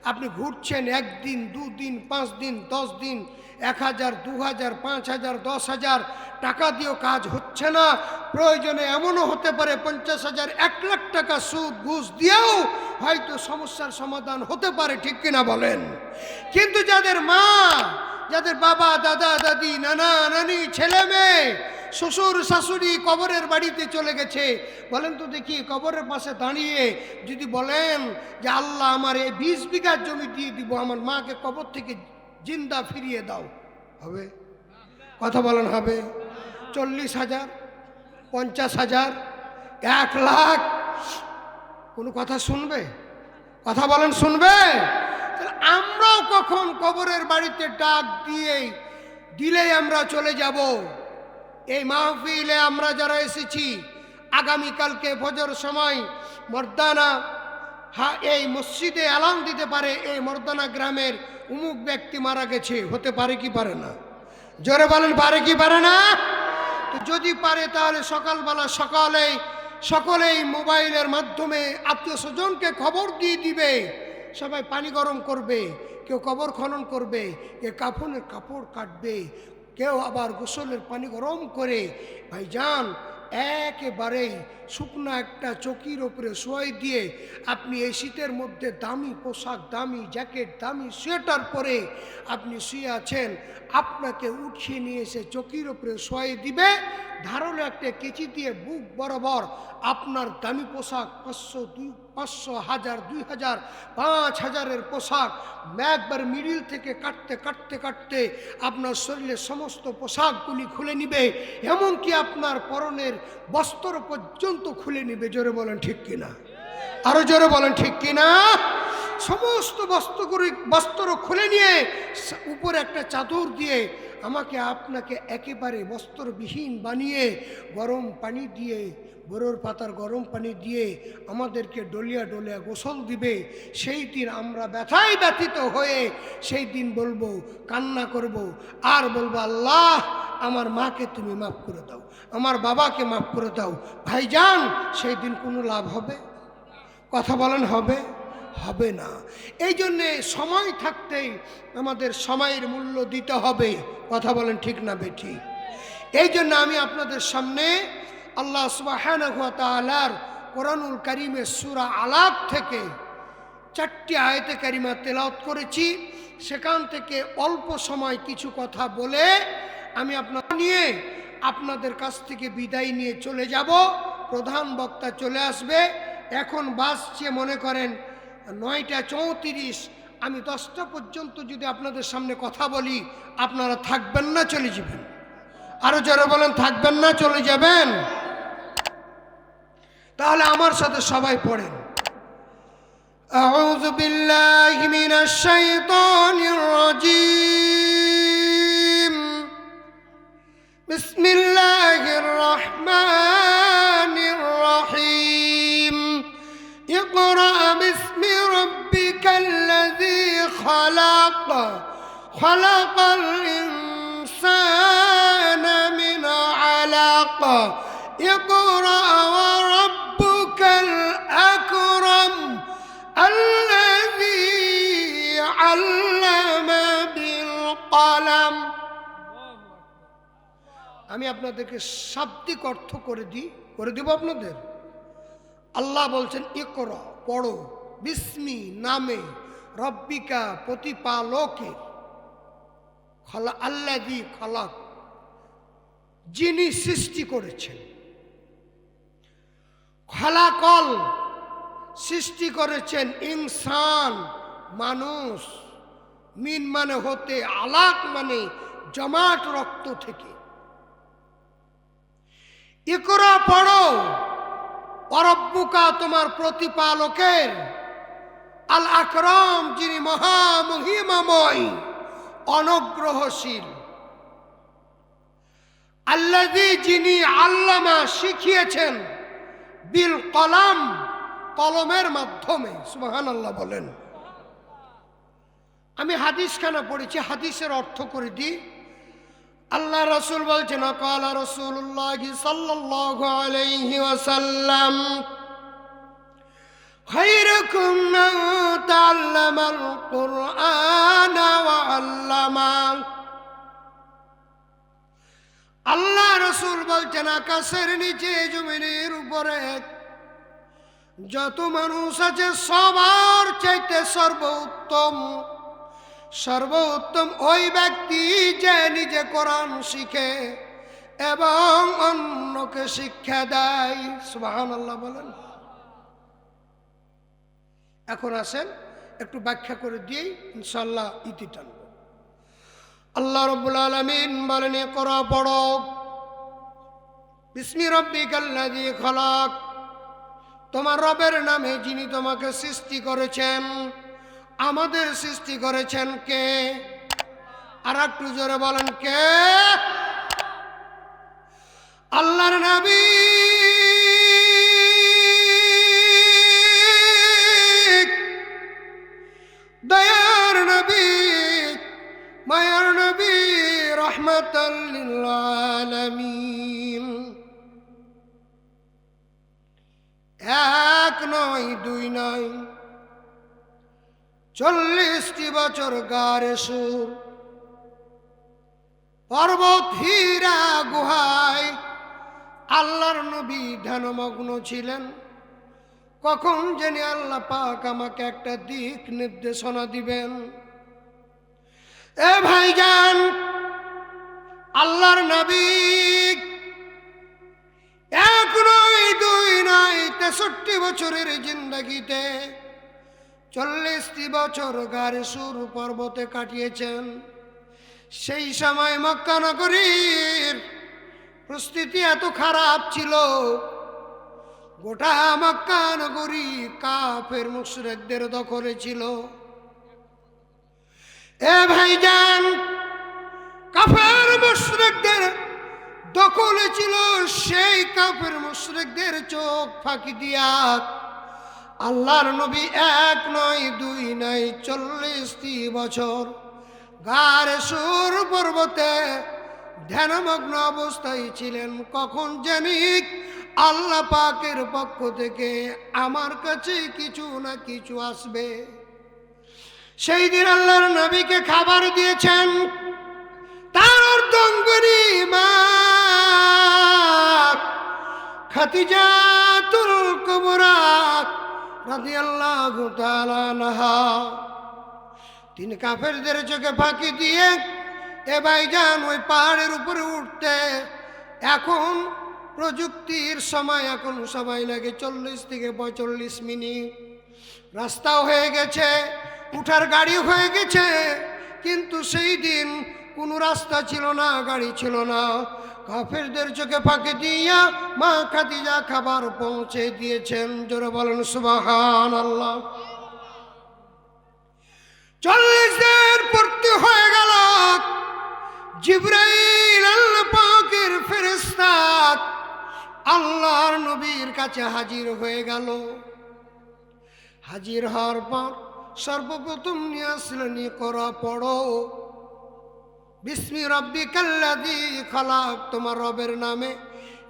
Speaker 1: আপনি ঘুরছেন 1 দিন 2 দিন 5 দিন 10 দিন, 1000 2000 5000 10,000 টাকা দিয়েও কাজ হচ্ছে না। প্রয়োজনে এমনও হতে পারে 50,000 1 লাখ টাকা সুদ ঘুষ দিয়েও হয়তো সমস্যার সমাধান হতে পারে, ঠিক কিনা বলেন? কিন্তু যাদের মা, যাদের বাবা দাদা দাদি নানা নানি ছেলে মেয়ে শ্বশুর শাশুড়ি কবরের বাড়িতে চলে গেছে, বলেন তো দেখি কবরের পাশে দাঁড়িয়ে যদি বলেন যে আল্লাহ আমার এই 20 বিঘা জমি দিয়ে দিব, আমার মাকে কবর থেকে জিন্দা ফিরিয়ে দাও, হবে? কথা বলেন হবে? 40,000 50,000 1 লাখ কোনো কথা শুনবে? কথা বলেন শুনবে? আমরাও কখন কবরের বাড়িতে ডাক দিলেই আমরা চলে যাব। এই মাহফিলে আমরা যারা এসেছি, আগামীকালকে ফজর সময় মর্দানা এই মসজিদে এলান দিতে পারে এই মর্দানা গ্রামের অমুক ব্যক্তি মারা গেছে, হতে পারে কি পারে না? জোরে বলেন পারে কি পারে না? তো যদি পারে তাহলে সকালবেলা সকলেই মোবাইলের মাধ্যমে আত্মীয় স্বজনকে খবর দিয়ে দিবে, সবাই পানি গরম করবে, কেউ কবর খনন করবে, কেউ কাফনের কাপড় কাটবে, কেউ আবার গোসলের পানি গরম করে ভাইজান একেবারেই শুকনা একটা চকির ওপরে শোয়াই দিয়ে আপনি এই শীতের মধ্যে দামি পোশাক, দামি জ্যাকেট, দামি সোয়েটার পরে আপনি শুয়ে আছেন, আপনাকে উঠিয়ে নিয়ে এসে চকির ওপরে শোয়াই দিবে, ধারালো একটা কেচি দিয়ে বুক বরাবর আপনার দামি পোশাক 500 1000 2000 5000-এর পোশাক একবার মিডিল থেকে কাটতে আপনার শরীরের সমস্ত পোশাকগুলি খুলে নিবে, এমনকি আপনার পরনের বস্ত্র পর্যন্ত খুলে নিবে। জোরে বলেন ঠিক কিনা? আরো জোরে বলেন ঠিক কিনা? সমস্ত বস্ত্র খুলে নিয়ে উপরে একটা চাদর দিয়ে আমাকে আপনাকে একেবারে বস্ত্রবিহীন বানিয়ে গরম পানি দিয়ে, বরর পাতার গরম পানি দিয়ে আমাদেরকে ডলিয়া ডলিয়া গোসল দিবে। সেই দিন আমরা ব্যথায় ব্যথিত হয়ে সেই দিন বলবো, কান্না করব, আর বলবো আল্লাহ আমার মাকে তুমি মাফ করে দাও, আমার বাবাকে মাফ করে দাও। ভাইজান সেই দিন কোনো লাভ হবে? কথা বলেন হবে? হবে না। এই জন্যে সময় থাকতেই আমাদের সময়ের মূল্য দিতে হবে। কথা বলেন ঠিক না বেঠিক? এই জন্য আমি আপনাদের সামনে আল্লাহ সুবহানাহু ওয়া তাআলার কোরআনুল কারীমের সূরা আলাক থেকে 4টি আয়াতে কারিমা তেলাওয়াত করেছি। সেখান থেকে অল্প সময় কিছু কথা বলে আমি আপনাদের কাছ থেকে বিদায় নিয়ে চলে যাব। প্রধান বক্তা চলে আসবে। এখন বাজছে মনে করেন 9টা 34। আমি 10টা পর্যন্ত যদি আপনাদের সামনে কথা বলি, আপনারা থাকবেন না চলে যাবেন? আরো যারা বলেন থাকবেন না চলে যাবেন? তাহলে আমার সাথে সবাই পড়েন, আউযু বিল্লাহি মিনাশ শাইতানির রাজীম, বিসমিল্লাহির রহমানির রহিম, ইকরা বিসমি রাব্বিকাল্লাযী খালাক, খালাকাল ইনসানা মিন আলাক, ইকরা ওয়া রাব্বুকাল আকরাম, আল্লাযী আল্লামা বিল কলম। আমি আপনাদেরকে শাব্দিক অর্থ করে দিব আপনাদের। আল্লাহ বলছেন ইকরা, পড়ো, বিস্মি, নামে, রব্বিকা, প্রতিপালকের, আল্লাযী খালাক, যিনি সৃষ্টি করেছেন, খালাকল, সৃষ্টি করেছেন, ইনসান, মানুষ, মিন মানে হতে, আলাক মানে জমাট রক্ত থেকে। ইকরা পড়ো, অরব্বুকা তোমার প্রতিপালকের, আল আকরাম যিনি মহামহিমাময়, অনুগ্রহশীল, আল্লাযী যিনি আল্লামা শিখিয়েছেন, বিল কলম কলমের মাধ্যমে। সুবহানাল্লাহ বলেন। আমি হাদিসখানা পড়েছি, হাদিসের অর্থ করে দিই। আল্লাহ রাসূল বলছেন, ক্বালা রাসূলুল্লাহ সাল্লাল্লাহু আলাইহি ওয়াসাল্লাম, খায়রুকুম মান তাআল্লামাল কুরআনা ওয়া আল্লামা। আল্লাহ রাসূল বলছেন, আকাশের নিচে জমিনের উপরে যত মানুষ আছে সবার চাইতে সর্বোত্তম ওই ব্যক্তি যে নিজে কোরআন শিখে এবং অন্যকে শিক্ষা দেয়। সুবহানাল্লাহ বলেন। এখন আসেন একটু ব্যাখ্যা করে দিই, ইনশাআল্লাহ ইতি টানব। আল্লাহ রাব্বুল আলামিন বলেন, ইকরা পড়ো, বিসমি রাব্বিকাল্লাযী খালাক, তোমার রবের নামে যিনি তোমাকে সৃষ্টি করেছেন। আমাদের সৃষ্টি করেছেন কে? আর একটু জোরে বলেন, কে? আল্লাহর নবী দয়ার নবী মায়ার নবী রাহমাতাল লিল আলামিন। এক নয়, দুই নয়, 40টি বছর গারে সুর, পর্বত হীরা গুহায় আল্লাহর নবী ধ্যানমগ্ন ছিলেন। কখন জানি আল্লাহ পাক আমাকে একটা দিক নির্দেশনা দিবেন। এ ভাইজান, আল্লাহর নবী এক নয়, দুই নয়, 63 বছরের জিন্দেগিতে 40টি বছর গারে সুর পর্বতে কাটিয়েছেন। সেই সময় মক্কা নগরীর পরিস্থিতি এত খারাপ ছিল, গোটা মক্কা নগরী কাফের মুশরিকদের দখলে ছিল। এ ভাইজান, কাফের মুশরিকদের দখলে ছিল। সেই কাফের মুশরিকদের চোখ ফাঁকি দিয়া আল্লাহর নবী এক নয়, দুই নয়, 40টি বছর গারে সুর পর্বতে ধ্যানমগ্ন অবস্থায় ছিলেন। কখন জানি আল্লাহ পাকের পক্ষ থেকে আমার কাছে কিছু না কিছু আসবে। সেই দিন আল্লাহর নবীকে খাবার দিয়েছেন তার অর্ধাঙ্গিনী মা খাদিজাতুল কুবরা রাদিয়াল্লাহু তাআলা আনহা। তিনি কাফেরদের চোখে ফাঁকি দিয়ে এ ভাইজান ওই পাহাড়ের উপরে উঠতে এখন প্রযুক্তির সময়, এখন সময় লাগে 40 থেকে 45 মিনিট। রাস্তাও হয়ে গেছে, উঠার গাড়ি হয়ে গেছে, কিন্তু সেই দিন কোনো রাস্তা ছিল না, গাড়ি ছিল না। কাফেরদের চোখে ফাঁকি দিয়া মা খাদিজা খাবার পৌঁছে দিয়েছেন। জোরে বলেন সুবহানাল্লাহ। 40 দিন পূর্তি হয়ে গেল। জিবরাইল আল্লাহ পাকের ফেরেশতা আল্লাহর নবীর কাছে হাজির হয়ে গেল। হাজির হওয়ার পর সর্বপ্রথম নিয়ে আসলেন, ইকরা পড়ো, বিসমি রাব্বিকাল্লাযী খালাক, তোমার রবের নামে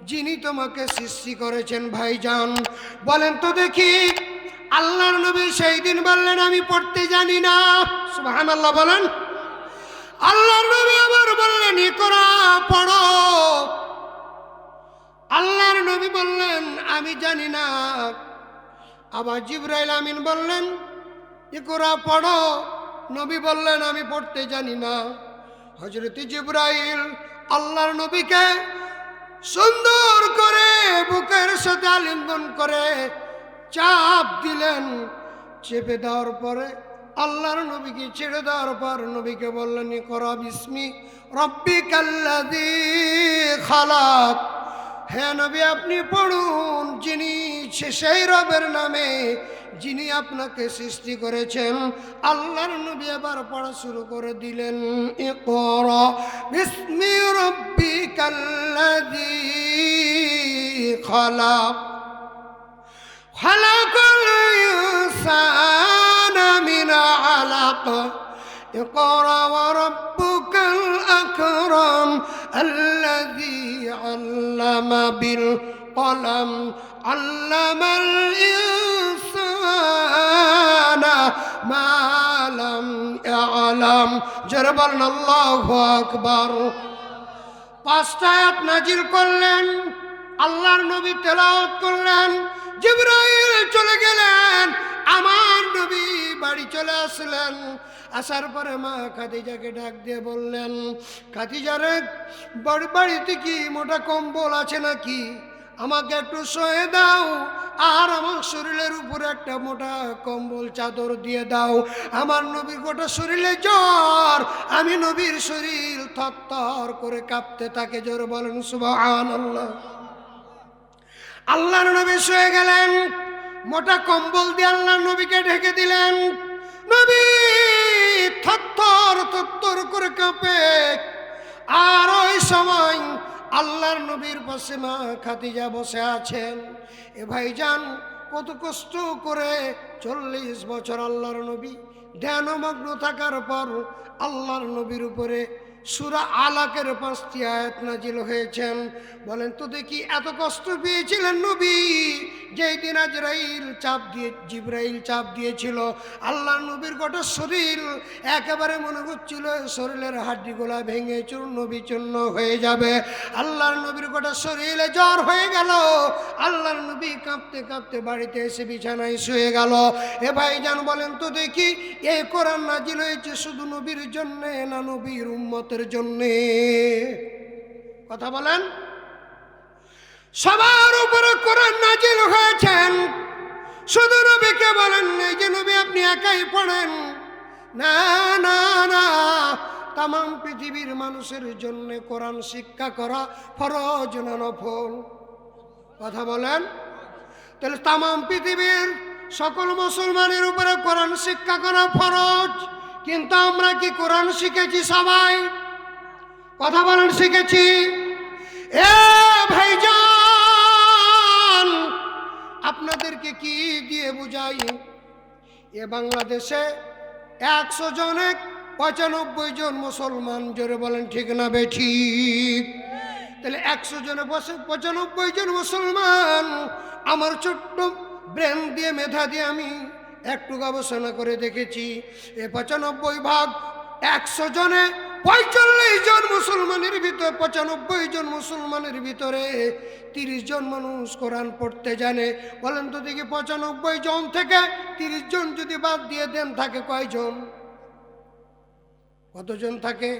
Speaker 1: যিনি তোমাকে সৃষ্টি করেছেন। ভাইজান বলেন তো দেখি, আল্লাহর নবী সেই দিন বললেন আমি পড়তে জানি না। সুবহানাল্লাহ বলেন। আল্লাহর নবী আবার বললেন ইকরা পড়ো। আল্লাহর নবী বললেন আমি জানি না। আবার জিবরাইল আমিন বললেন ইকরা পড়ো। নবী বললেন আমি পড়তে জানি না। হযরত জিবরাইল আল্লাহর নবীকে সুন্দর করে বুকের সাথে আলিঙ্গন করে চাপ দিলেন। চেপে দেওয়ার পরে আল্লাহর নবীকে ছেড়ে দেওয়ার পর নবীকে বললেন ইকরা বিসমি রাব্বিকাল্লাযী খালাক। হে নবী আপনি পড়ুন, যিনি সেই রবের নামে যিনি আপনাকে সৃষ্টি করেছেন। আল্লাহর নবী আবার পড়া শুরু করে দিলেন ইকরা বিসমি রাব্বিকাল্লাযী খালাক খালাকাল ইনসানা মিন আলাক ইকরা ওয়া রাব্বুকাল আকরাম আল্লাযী আল্লামা বিল কলম আল্লামাল ইনসানা মা লাম ইয়ালাম। জোরে বলেন আল্লাহু আকবার। 5টা আয়াত নাজিল করলেন, আল্লাহর নবী তেলাওয়াত করলেন, জিবরাইল চলে গেলেন, আমার নবী বাড়ি চলে আসলেন। আসার পরে মা খাদিজাকে ডাক দিয়ে বললেন, খাদিজা রে, বাড়িতে কি মোটা কম্বল আছে নাকি? আমাকে একটু শুয়ে দাও, আর আমার শরীরের উপরে একটা মোটা কম্বল চাদর দিয়ে দাও। আমার নবীর গোটা শরীরে জ্বর, আমি নবীর শরীর থরথর করে কাঁপতে থাকে। জোরে বলেন সুবহানাল্লাহ। আল্লাহর নবী শুয়ে গেলেন, মোটা কম্বল দিয়ে আল্লাহর নবীকে ঢেকে দিলেন। নবী থরথর থরথর করে কাঁপে। আর ওই সময় আল্লাহর নবীর পাশে মা খাদিজা বসে আছেন। এ ভাইজান, কত কষ্ট করে 40 বছর আল্লাহর নবী ধ্যানমগ্ন থাকার পর আল্লাহর নবীর উপরে সূরা আলাকের 5টি আয়াত নাজিল হয়েছেন। বলেন তো দেখি, এত কষ্ট পেয়েছিলেন নবী যেই দিন জিবরাইল চাপ দিয়েছিল, আল্লাহর নবীর গোটা শরীর একেবারে মনে হচ্ছিল শরীরের হাড্ডিগুলা ভেঙে চূর্ণ বিচূর্ণ হয়ে যাবে। আল্লাহর নবীর গোটা শরীরে জ্বর হয়ে গেল। আল্লাহর নবী কাঁপতে কাঁপতে বাড়িতে এসে বিছানায় শুয়ে গেল। এ ভাইজান, বলেন তো দেখি, এই কোরআন নাজিল হয়েছে শুধু নবীর জন্যে না নবীর উম্মতের জন্যে? কথা বলেন। সবার উপরে কোরআন নাজিল হয়েছেন, শুধু নবীকে বলেন এই যে নবী আপনি একাই পড়েন? না না না, তাম পৃথিবীর মানুষের জন্য কোরআন শিক্ষা করা ফরজ না নফল? কথা বলেন। তাহলে তাম পৃথিবীর সকল মুসলমানের উপরে কোরআন শিক্ষা করা ফরজ, কিন্তু আমরা কি কোরআন শিখেছি সবাই? কথা বলেন, শিখেছি? এ ভাইজান, আপনাদেরকে কি দিয়ে বুঝাই? এ বাংলাদেশে 100 জনে 95 জন মুসলমান। জোরে বলেন ঠিক না বেঠিক? তাহলে 100 জনে 95 জন মুসলমান। আমার ছোট্ট ব্রেন দিয়ে, মেধা দিয়ে আমি একটু গবেষণা করে দেখেছি, এ 95 ভাগ 100 জনে 45 জন মুসলমানের ভিতরে, 95 জন মুসলমানের ভিতরে 30 জন মানুষ কোরআন পড়তে জানে। বলেন তো দেখি, 95 জন থেকে 30 জন যদি বাদ দিয়ে দেন, থাকে কয়জন? কতজন থাকে?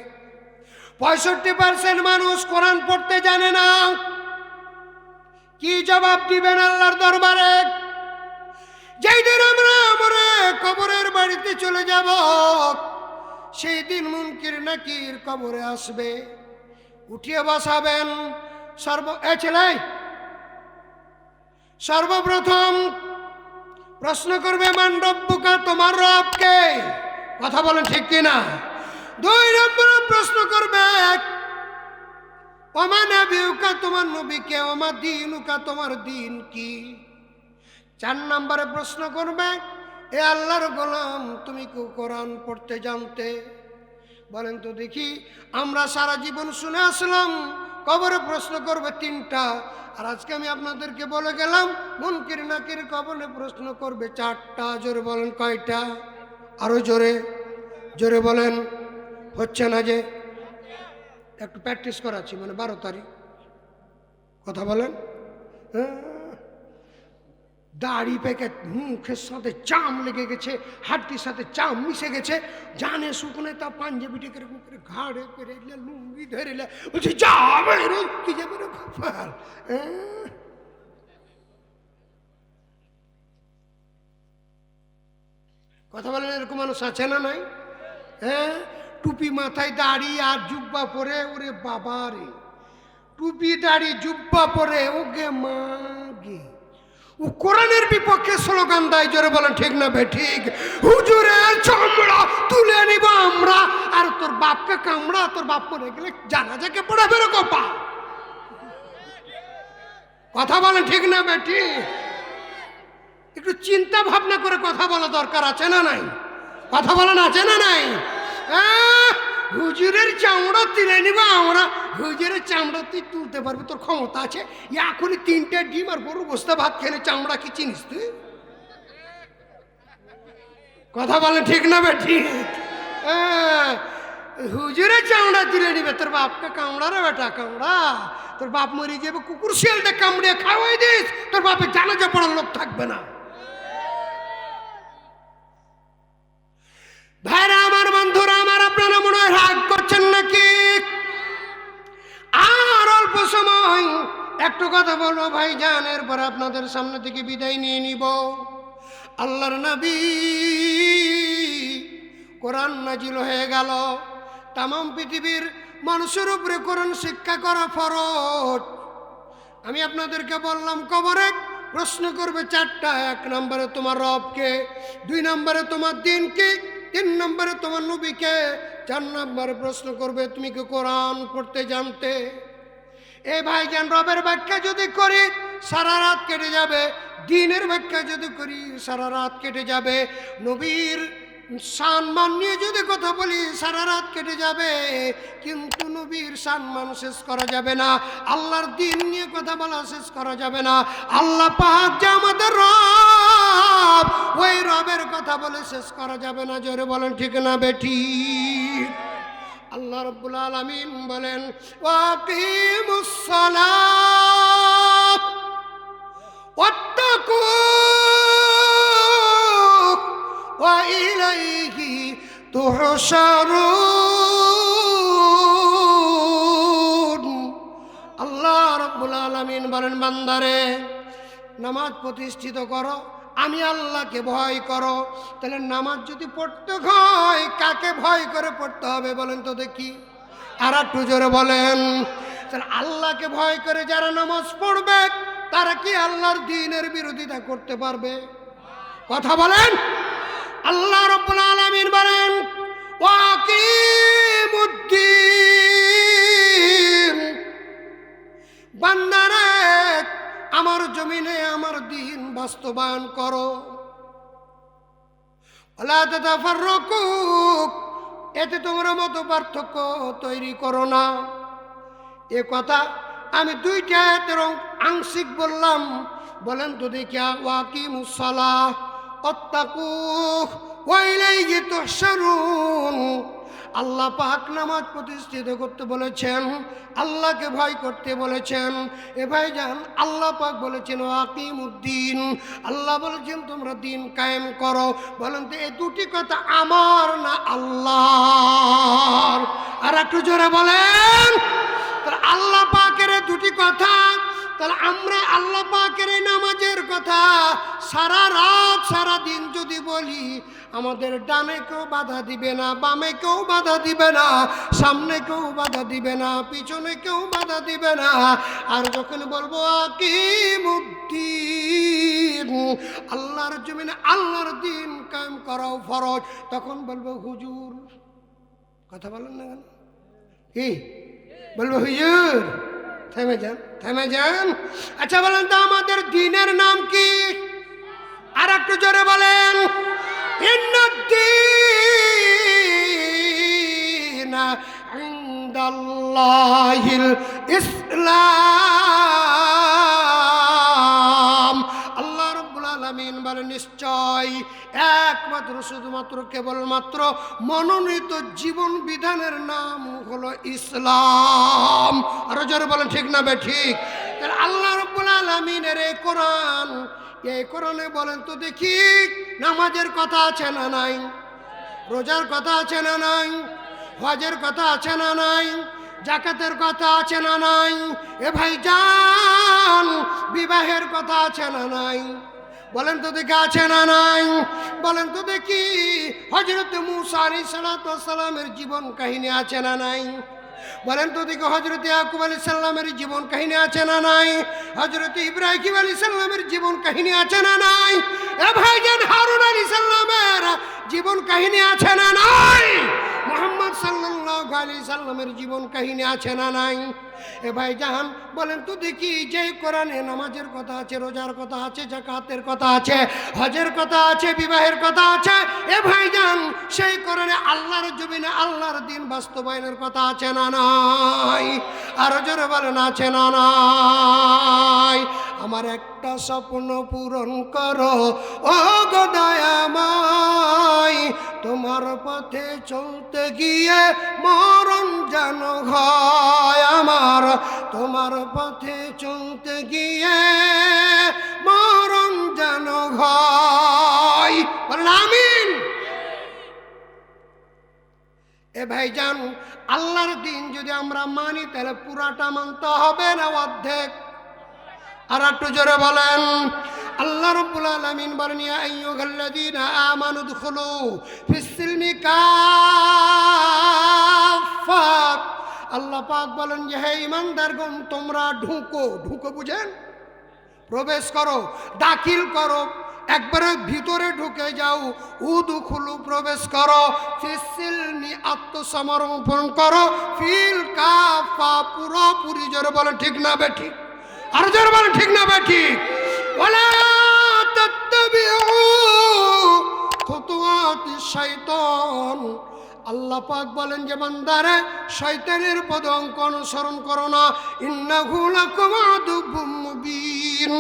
Speaker 1: 65% মানুষ কোরআন পড়তে জানে না। কি জবাব দিবেন আল্লাহর দরবারে? যেই দিন আমরা মরে কবরের বাড়িতে চলে যাব, সেই দিন মুনকির নাকির কবরে আসবে, উঠিয়ে বসাবেন। সর্বপ্রথম প্রশ্ন করবে, মান রব্বুকা, তোমার রবকে? কথা বলেন ঠিক কিনা? 2 নম্বরে প্রশ্ন করবে, ওমা নবিয়ুকা, তোমার নবীকে? ওমা দীনুকা, তোমার দিন কি? 4 নম্বরে প্রশ্ন করবে, এ আল্লাহর গোলাম, তুমি কি কোরআন পড়তে জানতে? বলেন তো দেখি, আমরা সারা জীবন শুনে আসলাম কবরে প্রশ্ন করবে 3টা, আর আজকে আমি আপনাদেরকে বলে গেলাম মুনকির নাকির কবরে প্রশ্ন করবে 4টা। জোরে বলেন, কয়টা? আরো জোরে জোরে বলেন। হচ্ছে না যে? একটু প্র্যাকটিস করাচ্ছি, মানে 12 তারিখ। কথা বলেন। দাড়ি পেকে মুখের সাথে চাম লেগে গেছে, হাড্ডির সাথে চাম মিশে গেছে, জানে শুকনে তা পাঞ্জাবিটি করে ঘাড়ে করে লুঙ্গি ধরে বলছে যাবে রে, কি যাবে রে কপাল। কথা বলেন, এরকম মানুষ আছে না নাই? হ্যাঁ, টুপি মাথায়, দাড়ি আর জুব্বা পরে, ওরে বাবা রে, টুপি দাড়ি জুব্বা পরে, ওগে মা গে, ও কোরআনের বিপক্ষে স্লোগান দেয়। জোরে বলেন ঠিক না বেঠিক? হুজুরের চামড়া তুলে নিব আমরা, আর তোর বাপকে কামড়া, তোর বাপ মরে গেলে জানাজাকে পড়াবে রে কপা। কথা বলেন ঠিক না বেঠিক? একটু চিন্তা ভাবনা করে কথা বলা দরকার আছে না নাই? কথা বলেন, আছে না নাই? হুজুরের চামড়া তুলে নিব আমরা। হুজুরের চামড়া তুই তুলতে পারবি? তোর ক্ষমতা আছে? এখনই 3টে ডিম আর গরু বস্তা ভাত খেলে চামড়া কি চিনিস তুই? কথা বলে ঠিক না বে ঠিক? হুজুরে চামড়া তুলে নিবে, তোর বাপকে কামড়া রে বেটা কামড়া, তোর বাপ মরে যাবে, কুকুর শিয়ালটা কামড়িয়ে খাওয়াই দিস, তোর বাপের জানাজা পড়ার লোক থাকবে না। ভাইরা আমার, বন্ধুরা আমার, আপনারা মনে হয় রাগ করছেন নাকি? আর অল্প সময় একটু কথা বলবো ভাইজান, এরপর আপনাদের সামনে থেকে বিদায় নিয়ে নিব। আল্লাহর নবী কোরআন নাজিল হয়ে গেল, তাম পৃথিবীর মানুষের উপরে কোরআন শিক্ষা করা ফরজ। আমি আপনাদেরকে বললাম, কবরে প্রশ্ন করবে চারটা। 1 নম্বরে তোমার রবকে, 2 নম্বরে তোমার দিনকে, 3 নম্বরে তোমার নবীকে, 4 নম্বরে প্রশ্ন করবে তুমি কি কোরআন পড়তে জানতে। এই ভাইজান, রবের ব্যাখ্যা যদি করি সারা রাত কেটে যাবে, দিনের ব্যাখ্যা যদি করি সারা রাত কেটে যাবে, নবীর সম্মান নিয়ে যদি কথা বলি সারা রাত কেটে যাবে, কিন্তু নবীর সম্মান শেষ করা যাবে না, আল্লাহর দিন নিয়ে কথা বলা শেষ করা যাবে না। আল্লাহ পাক যে আমাদের রব, ওই রবের কথা বলে শেষ করা যাবে না। জোরে বলেন ঠিক না বেঠিক? আল্লাহ রাব্বুল আলামিন বলেন, ওয়াকিমুস সালাত ওয়াত্তাকু ওয়া ইলাইহি তুহশারুন। আল্লাহ রাব্বুল আলামিন বলেন, বান্দারে নামাজ প্রতিষ্ঠিত করো, আমি আল্লাহকে ভয় করো। তাহলে নামাজ যদি পড়তে হয় কাকে ভয় করে পড়তে হবে বলেন তো দেখি? আর একটু জোরে বলেন। তাহলে আল্লাহকে ভয় করে যারা নামাজ পড়বে তারা কি আল্লাহর দ্বীনের বিরোধিতা করতে পারবে? কথা বলেন। আল্লাহ রাব্বুল আলামিন বলেন, ওয়াকিমুদ্দিন, বান্দারে আমার জমিনে আমার দিন বাস্তবায়ন করো। ওয়ালা তাতাফাররাকু, এতে তোমরা মত পার্থক্য তৈরি করো না। এ কথা আমি 2টা আয়াতের আংশিক বললাম। বলেন তো দেখি, ওয়াকিমুস সালাহ ওয়াত্তাকু ওয়া ইলাইহি তুহশারুন। আল্লাহ পাক নামাজ প্রতিষ্ঠিত করতে বলেছেন, আল্লাহকে ভয় করতে বলেছেন। এ ভাইজান, আল্লাহ পাক বলেছেন ওয়াকিমুদ্দিন, আল্লাহ বলেছেন তোমরা দিন কায়েম করো। বলেন তো এই 2টি কথা আমার না আল্লাহর? আর একটু জোরে বলেন। তাহলে আল্লাহ পাকের 2টি কথা, তাহলে আমরা আল্লাহ পাকের এই নামাজের কথা সারা রাত সারা দিন যদি বলি, আমাদের ডানে কেউ বাধা দিবে না, বামে কেউ বাধা দিবে না, সামনে কেউ বাধা দিবে না, পিছনে কেউ বাধা দিবে না। আর যখন বলবো আকিমুদ্দিন, আল্লাহর জমিনে আল্লাহর দিন কায়েম করাও ফরজ, তখন বলবো হুজুর, কথা বলেন না কেন? কি বলবো হুজুর? থেমে যান, থেমে যান। আচ্ছা বলেন তো আমাদের দ্বীনের নাম কি? আর একটু জোরে বলেন। ইন্নাদ-দীনা ইনদাল্লাহিল ইসলাম। আল্লাহ রাব্বুল আলামিন বলেন, নিশ্চয় একমাত্র শুধুমাত্র কেবলমাত্র মনোনীত জীবন বিধানের নাম হলো ইসলাম। আরো জোরে বলেন ঠিক না বে ঠিক? তাহলে আল্লাহ রাব্বুল আলামিনের এই কোরআন, এই কোরআনে বলেন তো দেখি নামাজের কথা আছে না নাই? রোজার কথা আছে না নাই? হজের কথা আছে না নাই? জাকাতের কথা আছে না নাই? এ ভাইজান বিবাহের কথা আছে না নাই? বলেন তো দেখি আছে না নাই? বলেন তো দেখি হযরত মূসা আলাইহিস সালামের জীবন কাহিনী আছে না নাই? বলেন তো দেখি হযরত ইয়াকুব আলাইহিস সালামের জীবন কাহিনী আছে না নাই? হযরত ইব্রাহিম আলাইহিস সালামের জীবন কাহিনী আছে না নাই? এ ভাইজান হারুন আলাইহিস সালামের জীবন কাহিনী আছে না নাই? মুহাম্মদ সাল্লাল্লাহু আলাইহি সাল্লামের জীবন কাহিনী আছে না নাই? এ ভাইজান বলেন তো দেখি, যে কোরআনে নামাজের কথা আছে, রোজার কথা আছে, যাকাতের কথা আছে, হজের কথা আছে, বিবাহের কথা আছে, এ ভাইজান সেই কোরআনে আল্লাহর জমিনে আল্লাহর দিন বাস্তবায়নের কথা আছে না নাই? আরো জোরে বলেন আছে না নাই? আমার একটা স্বপ্ন পূরণ করো ও গো দয়াময়, তোমার পথে চলতে গিয়ে মরণ যেন হয় আমার, তোমার পথে চলতে গিয়ে মরণ যেন হয়। বলেন আমিন। এ ভাইজান, আল্লাহর দিন যদি আমরা মানি তাহলে পুরাটা মানতে হবে না অর্ধেক? আর একটু জোরে বলেন। আল্লাহ রাব্বুল আলামিন বলেন ইয়া আইয়ুহাল্লাযীনা আমানু দুখুলু ফিস-সিলমি কাফা। আল্লাহ পাক বলেন যে হে ঈমানদারগণ, তোমরা ঢুকো। ঢুকো বুঝেন? প্রবেশ করো, দাখিল করো, একবারে ভিতরে ঢুকে যাও। উদুখুলু প্রবেশ করো, ফিস-সিলমি আত্মসমর্পণ করো, ফিল কাফা পুরোপুরি। জোরে বলেন ঠিক না বেঠিক? আর জোরে বলেন ঠিক না বেঠিক? ওয়ালা তাত্তাবিউ খুতুওয়াতিশ শাইতান। আল্লাহ পাক বলেন যে বান্দারে, শয়তানের পদাঙ্ক অনুসরণ করো না। ইন্নাহু লাকুম আদুউম মুবিন,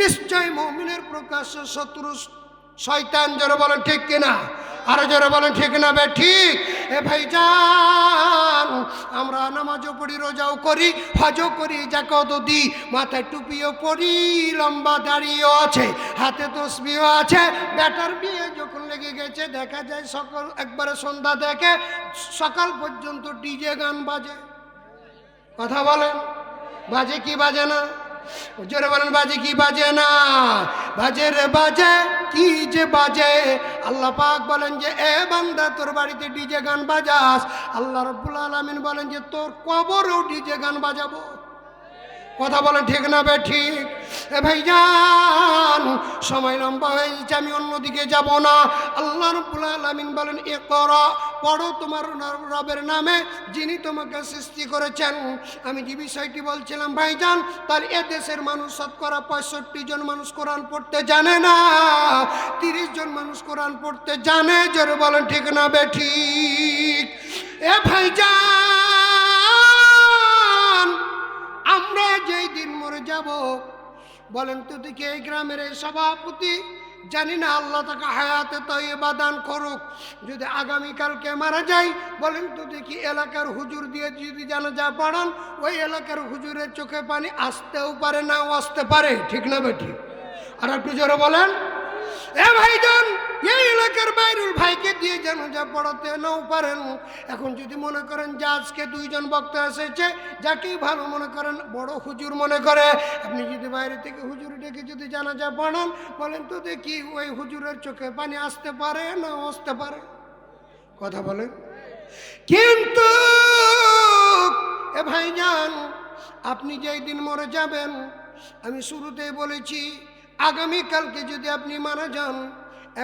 Speaker 1: নিশ্চয় মুমিনের প্রকাশ্য শত্রু শয়তান। জোরে বলেন ঠিক কিনা? আরো জোরে বলেন ঠিক না বেঠিক? এ ভাইজান, আমরা নামাজও পড়ি, রোজাও করি, হজও করি, যাকাতও দিই, মাথায় টুপিও পরি, লম্বা দাড়িও আছে, হাতে তসবিহও আছে। বেটার বিয়ে যখন লেগে গেছে, দেখা যায় সকাল একবারে সন্ধ্যা থেকে সকাল পর্যন্ত ডিজে গান বাজে। কথা বলেন, বাজে কি বাজে না? জোরে বলেন, বাজে কি বাজে না? বাজে রে বাজে, কি যে বাজে। আল্লাহ পাক বলেন যে এ বান্দা, তোর বাড়িতে ডিজে গান বাজাস, আল্লাহ রাব্বুল আলামিন বলেন যে তোর কবরেও ডিজে গান বাজাবো। কথা বলেন ঠিক না বেঠিক? এ ভাইজান, সময় লম্বা হয়ে যাচ্ছে, আমি অন্যদিকে যাব না। আল্লাহ রাব্বুল আলামিন বলেন ইকরা, পড়ো তোমার রবের নামে, যিনি তোমাকে সৃষ্টি করেছেন। আমি যে বিষয়টি বলছিলাম ভাইজান, তার এ দেশের মানুষ শতকরা 65 জন মানুষ কোরআন পড়তে জানে না, 30 জন মানুষ কোরআন পড়তে জানে। জোরে বলেন ঠিক না বেঠিক? এ ভাইজান, আমরা যেই দিন মরে যাব, বলেন তো দেখি এই গ্রামের এই সভাপতি, জানি না আল্লাহ তাকে হায়াতে তয়্যিবা দান করুক, যদি আগামীকালকে মারা যায়, বলেন তো দেখি এলাকার হুজুর দিয়ে যদি জানাজা পড়ান, ওই এলাকার হুজুরের চোখে পানি আসতেও পারে, নাও আসতে পারে। ঠিক না বেঠিক? আর একটু জোরে বলেন। এ ভাইজান, এই এলাকার বাইরুল ভাইকে দিয়ে জানাজা পড়াতে নাও পারেন। এখন যদি মনে করেন যে আজকে 2 জন বক্তা এসেছে, যাকেই ভালো মনে করেন, বড় হুজুর মনে করে, আপনি যদি বাইরে থেকে হুজুর ডেকে যদি জানাজা পড়ান, বলেন তো দেখি ওই হুজুরের চোখে পানি আসতে পারে, না আসতে পারে? কথা বলেন। কিন্তু এ ভাইজান, আপনি যেই দিন মরে যাবেন, আমি শুরুতেই বলেছি, আগামীকালকে যদি আপনি মারা যান,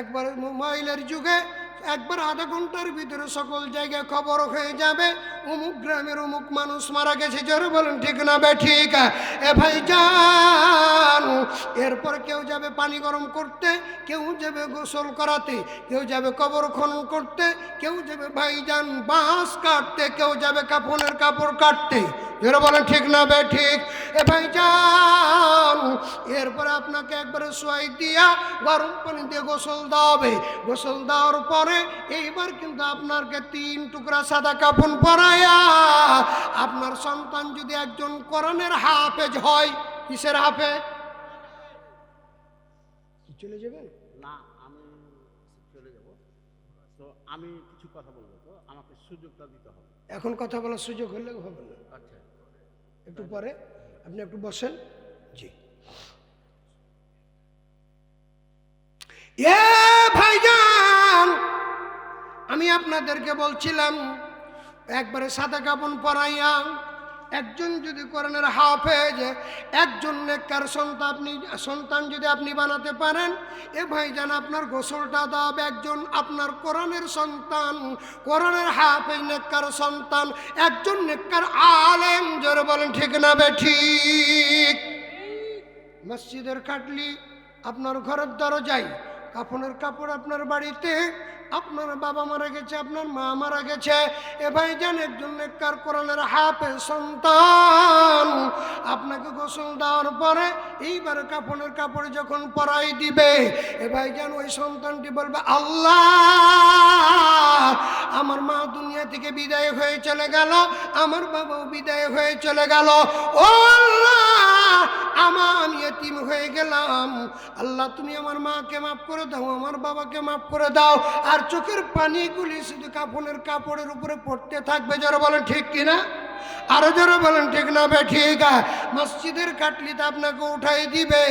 Speaker 1: একবার মোবাইলের যুগে একবার আধা ঘন্টার ভিতরে সকল জায়গায় খবর হয়ে যাবে, অমুক গ্রামের অমুক মানুষ মারা গেছে। জোরে বলেন ঠিক না বেঠিক? এ ভাইজান, এরপর কেউ যাবে পানি গরম করতে, কেউ যাবে গোসল করাতে, কেউ যাবে কবর খনন করতে, কেউ যাবে ভাইজান বাঁশ কাটতে, কেউ যাবে কাফনের কাপড় কাটতে। জোরে বলেন ঠিক না বেঠিক? এ ভাইজান, এরপরে আপনাকে একবারে শোয়াই দিয়া গরম পানি দিয়ে গোসল দেওয়া হবে। গোসল দেওয়ার পরে এইবার কিন্তু আপনাকে 3 টুকরা সাদা কাফন পরায়া, আপনার সন্তান যদি একজন কোরআনের হাফেজ হয়, কিসের হাফেজ? চলে যাবেন
Speaker 2: না, আমি চলে যাব। তো আমি কিছু কথা বলবো, তো আমাকে সুযোগটা দিতে হবে।
Speaker 1: এখন কথা বলার সুযোগ হলে হবে না,
Speaker 2: আচ্ছা,
Speaker 1: একটু পরে। আপনি একটু বসেন। জি। এ ভাইজান, আমি আপনাদেরকে বলছিলাম, একবারে সাদা কাপড় পরাইয়া একজন যদি কোরআনের হাফেজ, একজন নেককার সন্তান যদি আপনি বানাতে পারেন, এ ভাইজান আপনার গোসলটা দাও একজন আপনার কোরআনের সন্তান, কোরআনের হাফেজ নেককার সন্তান, একজন নেককার আলেম। জোরে বলেন ঠিক না বেঠিক? মসজিদের কাটলি আপনার ঘরের দরজায়, কাফনের কাপড় আপনার বাড়িতে, আপনার বাবা মারা গেছে, আপনার মা মারা গেছে, এ ভাইজান একজন নেককার কোরআনের হাফেজ সন্তান আপনাকে গোসল দেওয়ার পরে এইবার কাফনের কাপড় যখন পরাই দিবে, এ ভাইজান ওই সন্তানটি বলবে, আল্লাহ আমার মা দুনিয়া থেকে বিদায় হয়ে চলে গেল, আমার বাবাও বিদায় হয়ে চলে গেল, ও আল্লাহ আমি এতিম হয়ে গেলাম, আল্লাহ তুমি আমার মাকে মাফ করে দাও, আমার বাবাকে মাফ করে দাও। আর চোখের পানিগুলি শুধু কাফনের কাপড়ের উপরে পড়তে থাকবে। যারা বলেন ঠিক কিনা? আরো যারা বলেন ঠিক না বে ঠিক। মসজিদের কাটলিতে আপনাকে উঠাই দিবে,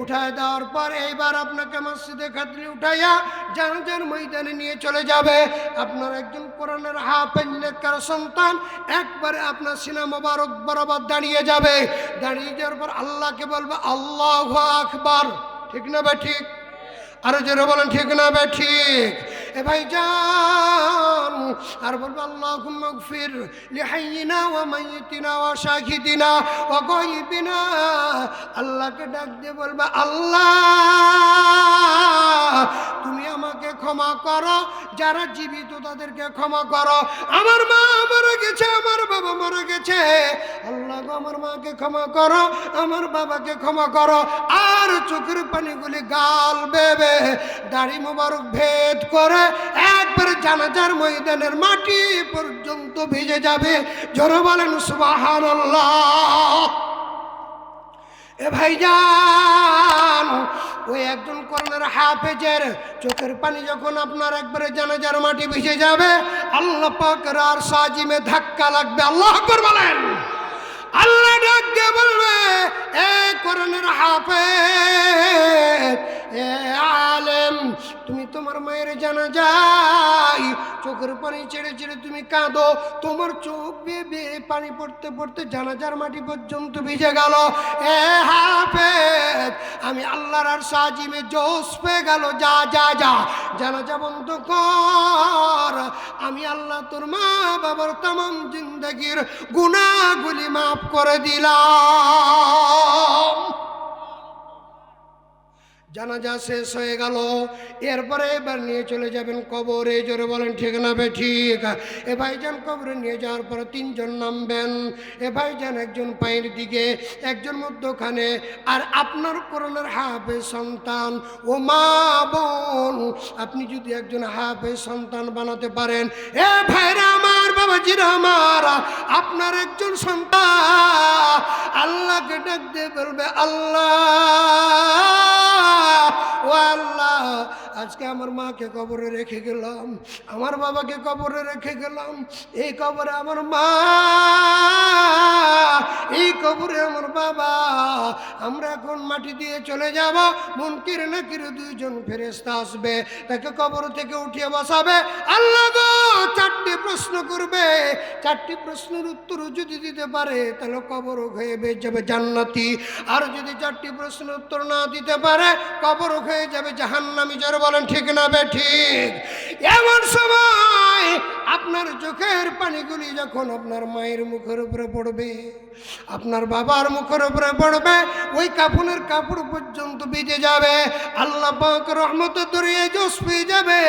Speaker 1: উঠায় দেওয়ার পর এইবার আপনাকে মসজিদের কাটলি উঠাইয়া জানাজার ময়দানে নিয়ে চলে যাবে। আপনার একজন কোরআনের হাফেজ নেককার সন্তান একবারে আপনার সিনা মোবারক বরাবর দাঁড়িয়ে যাবে। দাঁড়িয়ে যাওয়ার পর আল্লাহকে বলবে আল্লাহু আকবার। ঠিক না বে ঠিক? আরো যারা বলেন ঠিক না বে ঠিক? এ ভাইজান আর বলবো আল্লাহুম্মা গফির লিহাইয়িনা ওয়া মাইয়িতিনা ওয়া শাহিদিনা ওয়া গায়বিনা। আল্লাহকে ডাক দিয়ে বলবে আল্লাহ তুমি আমাকে ক্ষমা করো, যারা জীবিত তাদেরকে ক্ষমা করো। আমার মা মারা গেছে, আমার বাবা মারা গেছে, আল্লাহ গো আমার মাকে ক্ষমা করো, আমার বাবাকে ক্ষমা করো। আর চোখের পানিগুলি গাল বেবে দাড়ি মোবারক ভেদ করে একবারে জানাজার ময়দানের মাটি পর্যন্ত ভিজে যাবে। জোরে বলেন সুবহানাল্লাহ। এ ভাইজান ওই একজন কোরআনের হাফেজের চোখের পানি যখন আপনার একবারে জানাজার মাটি ভিজে যাবে, আল্লাহ পাকের আর সাজিমে ধাক্কা লাগবে। আল্লাহু আকবার বলেন। আল্লাহ ডাক দিয়ে বলবে, এ কোরআনের হাফেজ, এ আলেম, তুমি তোমার মায়ের জানাজায় চোখের পানি ছেড়ে ছেড়ে তুমি কাঁদো, তোমার চোখ বেয়ে বেয়ে পানি পড়তে পড়তে জানাজার মাটি পর্যন্ত ভিজে গেল। এ হাফেজ আমি আল্লাহর আর সাজিমে জোশ পেয়ে গেল, যা যা যা জানাজা বন্ধ কর, আমি আল্লাহ তোর মা বাবার তামাম জিন্দগির গুনাহগুলি মাফ করে দিলাম। জানাজা শেষ হয়ে গেল, এরপরে এবার নিয়ে চলে যাবেন কবরে। জোরে বলেন ঠিক না বে ঠিক? এ ভাইজান কবরে নিয়ে যাওয়ার পর তিনজন নামবেন। এ ভাইজান একজন পায়ের দিকে, একজন মধ্যখানে, আর আপনার কোরআনের হাফেজ সন্তান। ও মা বোন, আপনি যদি একজন হাফেজ সন্তান বানাতে পারেন, এ ভাইরা আমার, বাবাজিরা আমার, আপনার একজন সন্তান আল্লাহকে ডাক দিয়ে বলবে আল্লাহ ও আল্লাহ আজকে আমার মাকে কবরে রেখে গেলাম, আমার বাবাকে কবরে রেখে গেলাম, এই কবরে আমার মা, এই কবরে আমার বাবা, আমরা এখন মাটি দিয়ে চলে যাব। মুনকির নাকির দুইজন ফেরেশতা আসবে, তাকে কবর থেকে উঠিয়ে বসাবে। আল্লাহ গো চারটি প্রশ্ন করবে, চারটি প্রশ্নের উত্তর যদি দিতে পারে তাহলে কবর হয়ে যাবে জান্নাতি, আর যদি চারটি প্রশ্নের উত্তর না দিতে পারে কবর হয়ে যাবে জাহান্নামী। যারা বলেন ঠিক না বে ঠিক? এমন সময় আপনার চোখের পানিগুলি যখন আপনার মায়ের মুখের উপরে পড়বে, আপনার বাবার মুখের উপরে পড়বে, ওই কাফনের কাপড় পর্যন্ত ভিজে যাবে। আল্লাহ পাক রহমতের দরিয়ায় জোশ পেয়ে যাবে।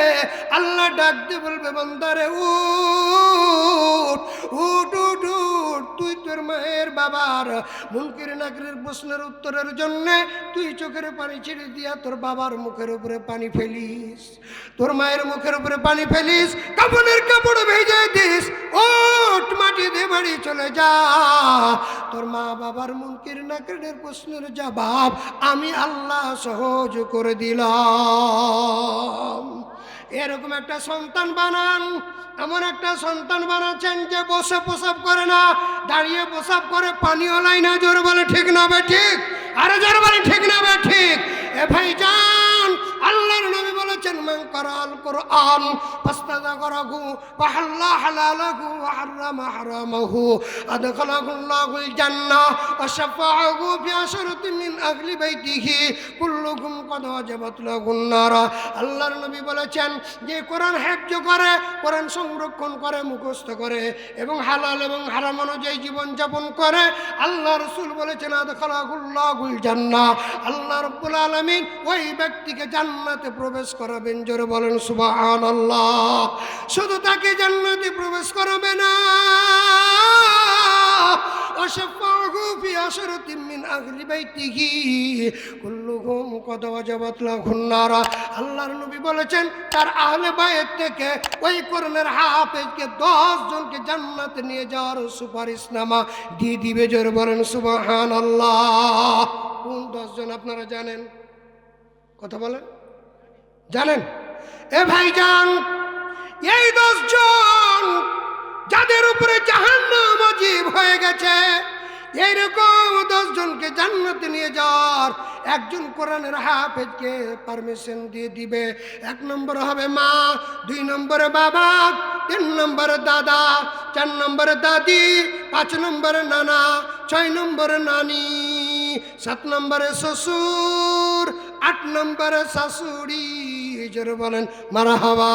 Speaker 1: আল্লাহ ডাক দিয়ে বলবে বান্দারে উঠ উঠ উঠ উঠ, তুই তোর মায়ের বাবার মুনকির নাকিরের প্রশ্নের উত্তরের জন্য তুই চোখের পানি ছেড়ে দিয়া তোর বাবার মুখের উপরে পানি ফেলিস, তোর মায়ের মুখের উপরে পানি ফেলিস, কাফনের কাপড় ভেজে দিস, ওঠ মাটি দিয়ে বাড়ি চলে যা। তোর মা বাবার মুনকির নাকিরের প্রশ্নের জবাব আমি আল্লাহ সহজ করে দিলাম। এরকম একটা সন্তান বানান, এমন একটা সন্তান বানাচ্ছেন যে বসে প্রসাব করে না, দাঁড়িয়ে প্রসাব করে, পানিও লাই না। জোরে বলে ঠিক না বে ঠিক? আরে জোরে বলে ঠিক না বে ঠিক? এ ভাইজান আল্লাহর নবী বলেছেন মান কারাল কোরআন ফাস্তাযাকারাহু ওয়া হাল্লা হালালাহু ওয়া হারামা হারামাহু আদখালাহুল্লাহুল জান্নাহ ওয়া শাফাআহু ফি আশরাতিন মিন আহলি বাইতিহি কুল্লুকুম ক্বাদ ওয়াজাবাত লাহুন নার। আল্লাহর নবী বলেছেন যে কোরআন হেফজ করে, কোরআন সংরক্ষণ করে, মুখস্থ করে এবং হালাল এবং হারাম অনুযায়ী জীবন যাপন করে, আল্লাহ রাসূল বলেছেন আদখালাহুল্লাহুল জান্নাহ, আল্লাহ রাব্বুল আলামিন ওই ব্যক্তিকে জান্নাতে প্রবেশ করে করাবেন। জোরে বলেন সুবহানাল্লাহ। শুধু তাকে জান্নাতে প্রবেশ করাবে না, ওয়াশাফাহু ফি আশরাতিন মিন আহলি বাইতিহি কুল্লুহুম কদ ওয়াজাবাত লাহুন নার। আল্লাহর নবী বলেছেন তার আহলে বাইত থেকে ওই কোরআনের হাফেজকে 10 জনকে জান্নাতে নিয়ে যাওয়ার সুপারিশনামা দিয়ে দিবে। জোরে বলেন সুবহানাল্লাহ। কোন 10 জন আপনারা জানেন? কথা বলেন, জানেন? এ ভাইজান, এই 10 জন যাদের উপরে জাহান্নাম ওয়াজিব হয়ে গেছে, এইরকম 10 জনকে জান্নাতে নিয়ে যাওয়ার একজন কোরআনের হাফেজকে পারমিশন দিয়ে দিবে। 1 নম্বর হবে মা, 2 নম্বরে বাবা, 3 নম্বরে দাদা, 4 নম্বরে দাদি, 5 নম্বরে নানা, 6 নম্বরে নানি, 7 নম্বরে শ্বশুর, 8 নম্বরে শাশুড়ি। জোরে বলেন মারহাবা।